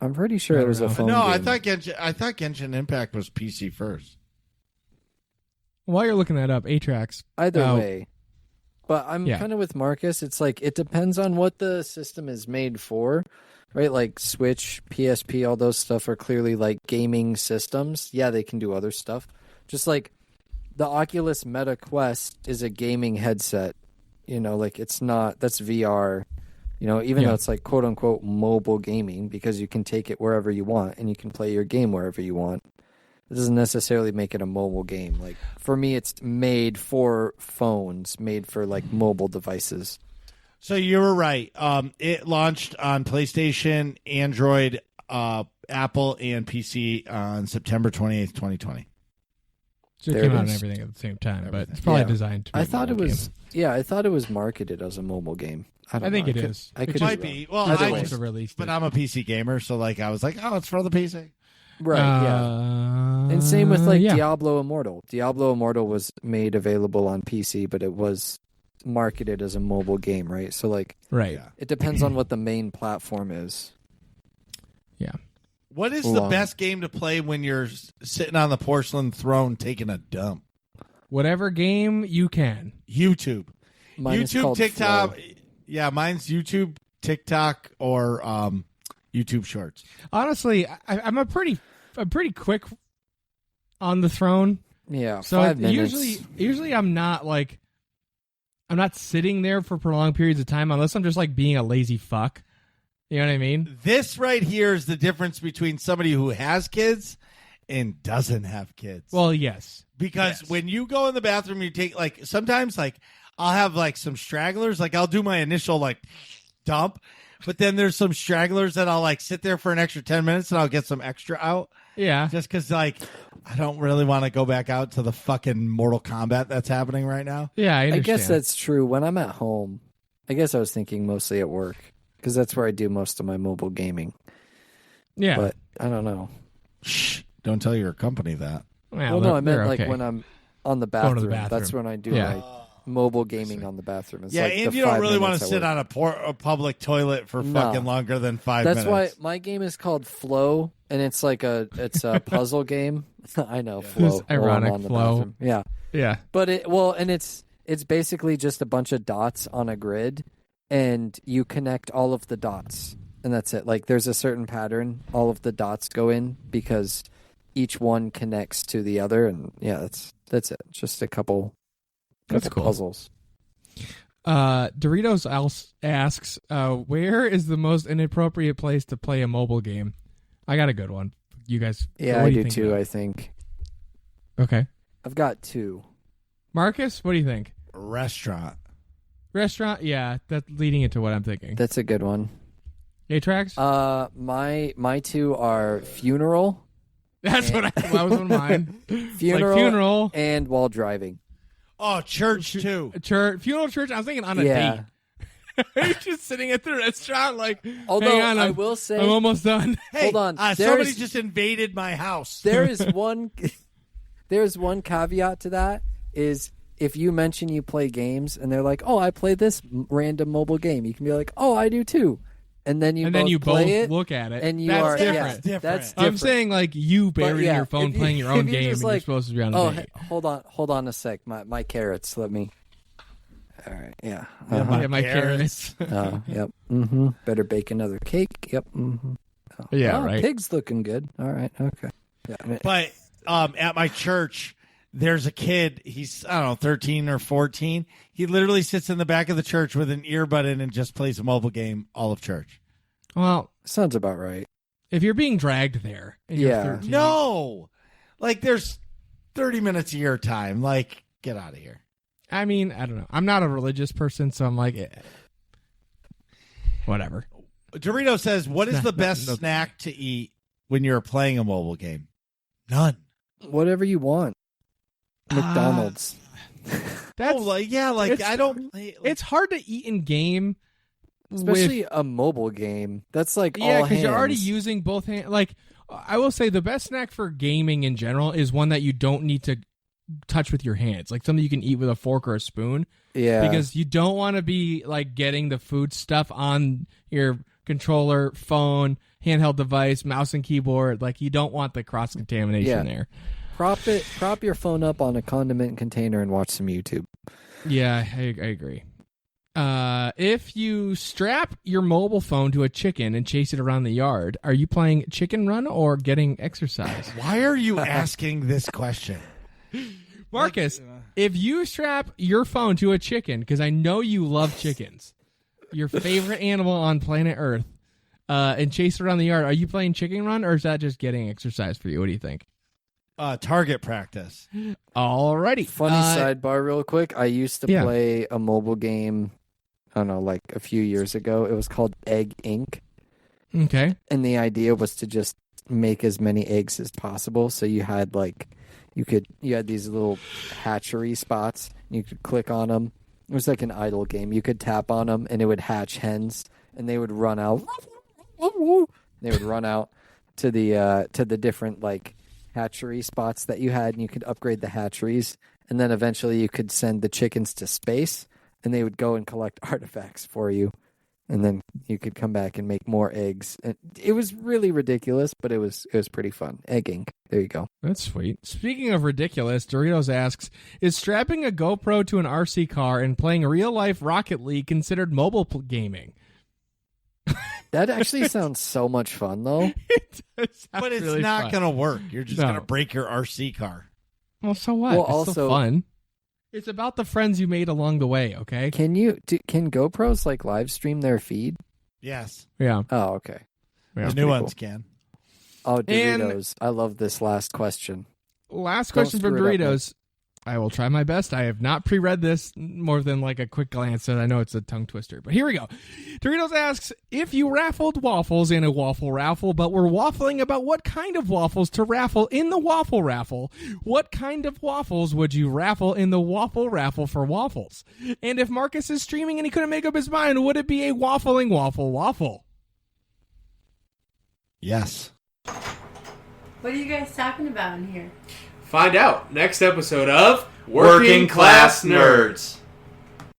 I'm pretty sure I it don't was a know. phone No, game. I thought Genshin Impact was PC first. While you're looking that up, Atrax. Either Oh. way. But I'm Yeah. kind of with Marcus. It's like it depends on what the system is made for, right? Like Switch, PSP, all those stuff are clearly like gaming systems. Yeah, they can do other stuff. Just like the Oculus Meta Quest is a gaming headset. You know, like it's not, that's VR. You know, even Yeah. though it's like quote unquote mobile gaming because you can take it wherever you want and you can play your game wherever you want. It doesn't necessarily make it a mobile game. Like for me, it's made for phones, made for like mobile devices. So you were right. It launched on PlayStation, Android, Apple, and PC on September 28th, 2020. So it There came it out and is. everything at the same time, but Everything. it's probably Yeah. designed to be I a thought it mobile was, game. yeah, I thought it was marketed as a mobile game. I don't I think know. it could- is. I It could It just- might be. Well, Either I way. just, released but it. I'm a PC gamer, so like I was like, oh, it's for the PC. Right, yeah. And same with like yeah. Diablo Immortal. Diablo Immortal was made available on PC, but it was marketed as a mobile game, right? So like Right. Yeah. it depends on what the main platform is. What is the Long. best game to play when you're sitting on the porcelain throne taking a dump? Whatever game you can. YouTube. Mine is YouTube, called TikTok. Flow. Yeah, mine's YouTube, TikTok, or YouTube Shorts. Honestly, I'm pretty quick on the throne. Yeah, So 5 minutes. usually I'm not like I'm not sitting there for prolonged periods of time unless I'm just like being a lazy fuck. You know what I mean? This right here is the difference between somebody who has kids and doesn't have kids. Well, yes. Because when you go in the bathroom, you take like sometimes like I'll have like some stragglers. Like I'll do my initial like dump, but then there's some stragglers that I'll like sit there for an extra 10 minutes and I'll get some extra out. Yeah. Just because like I don't really want to go back out to the fucking Mortal Kombat that's happening right now. Yeah, I understand. guess that's true. When I'm at home, I guess I was thinking mostly at work because that's where I do most of my mobile gaming. Yeah. But I don't know. Shh! Don't tell your company that. Well, no, I meant they're like okay. when I'm on the Going to bathroom. the bathroom. That's when I do Yeah. my mobile gaming on the bathroom. It's Yeah, like and the you don't 5 really want minutes to I sit work. on a public toilet for No. fucking longer than 5 That's minutes. why my game is called Flow, and it's like a puzzle game. I know Flow. It's ironic, while I'm on the Flow. bathroom. Yeah, Yeah. but it's basically just a bunch of dots on a grid, and you connect all of the dots, and that's it. Like there's a certain pattern all of the dots go in because each one connects to the other, and yeah, that's it. Just a couple That's cool. puzzles. Doritos asks, where is the most inappropriate place to play a mobile game? I got a good one. You guys, Yeah, what I you do think too. about it? I think Okay. I've got 2. Marcus, what do you think? Restaurant. Restaurant? Yeah, that's leading into what I'm thinking. That's a good one. Atrax? My 2 are funeral. That's what that was one of mine. Funeral, Like funeral. and while driving. Oh, church too. Funeral church. I was thinking on a Yeah. date. You're just sitting at the restaurant like, Although hang on, I will say, I'm almost done. Hey, hold on. somebody There's- just invaded my house. there is one caveat to that is if you mention you play games and they're like, oh, I play this random mobile game, you can be like, oh, I do too, and then you both play it, look at it. and you That's are different. yeah, Different. that's different. I'm saying like you buried yeah, your phone if you- playing your if own you game just and you're like, supposed to be on a oh, date. hold on a sec, my carrots, let me. All right, yeah. Yeah, my carrots. Yep. Better bake another cake. Yep. Yeah, Oh, right. Pig's looking good. All right. Okay. Yeah. But at my church, there's a kid. He's, I don't know, 13 or 14. He literally sits in the back of the church with an earbud in and just plays a mobile game all of church. Well, Sounds about right. if you're being dragged there, and you're Yeah. 13, No. Like, there's 30 minutes of your time. Like, get out of here. I mean, I don't know. I'm not a religious person, so I'm like, whatever. Dorito says, what is the best no. snack to eat when you're playing a mobile game? None. Whatever you want. McDonald's. That's I don't. it's hard to eat in game, Especially a mobile game. That's like yeah, all because you're already hands. using both hands. Like, I will say the best snack for gaming in general is one that you don't need to touch with your hands, like something you can eat with a fork or a spoon. Yeah. Because you don't want to be like getting the food stuff on your controller, phone, handheld device, mouse and keyboard. Like you don't want the cross contamination there. Prop your phone up on a condiment container and watch some YouTube. Yeah, I agree. If you strap your mobile phone to a chicken and chase it around the yard, are you playing Chicken Run or getting exercise? Why are you asking this question? Marcus, if you strap your phone to a chicken, because I know you love chickens, your favorite animal on planet Earth, and chase it around the yard, are you playing Chicken Run or is that just getting exercise for you? What do you think? Target practice. Alrighty. Funny sidebar real quick. I used to Yeah. play a mobile game, I don't know, like a few years ago. It was called Egg Inc. Okay. And the idea was to just make as many eggs as possible. So you had like, you had these little hatchery spots. You could click on them. It was like an idle game. You could tap on them and it would hatch hens and they would run out. They would run out to the different like hatchery spots that you had, and you could upgrade the hatcheries. And then eventually you could send the chickens to space and they would go and collect artifacts for you. And then you could come back and make more eggs. And it was really ridiculous, but it was pretty fun. Egg Inc. There you go. That's sweet. Speaking of ridiculous, Doritos asks, is strapping a GoPro to an RC car and playing real-life Rocket League considered mobile gaming? That actually sounds so much fun, though. It does sound But it's really not fun. going to work. You're just No. going to break your RC car. Well, so what? Well, It's also- still fun. It's about the friends you made along the way, okay? Can GoPros like live stream their feed? Yes. Yeah. Oh, okay. Yeah. The new ones can. Oh, And- Doritos. I love this last question. Last question from screw it up, Doritos. I will try my best. I have not pre-read this more than like a quick glance, and I know it's a tongue twister. But here we go. Doritos asks, if you raffled waffles in a waffle raffle, but were waffling about what kind of waffles to raffle in the waffle raffle, what kind of waffles would you raffle in the waffle raffle for waffles? And if Marcus is streaming and he couldn't make up his mind, would it be a waffling waffle? Yes. What are you guys talking about in here? Find out next episode of Working Class Nerds.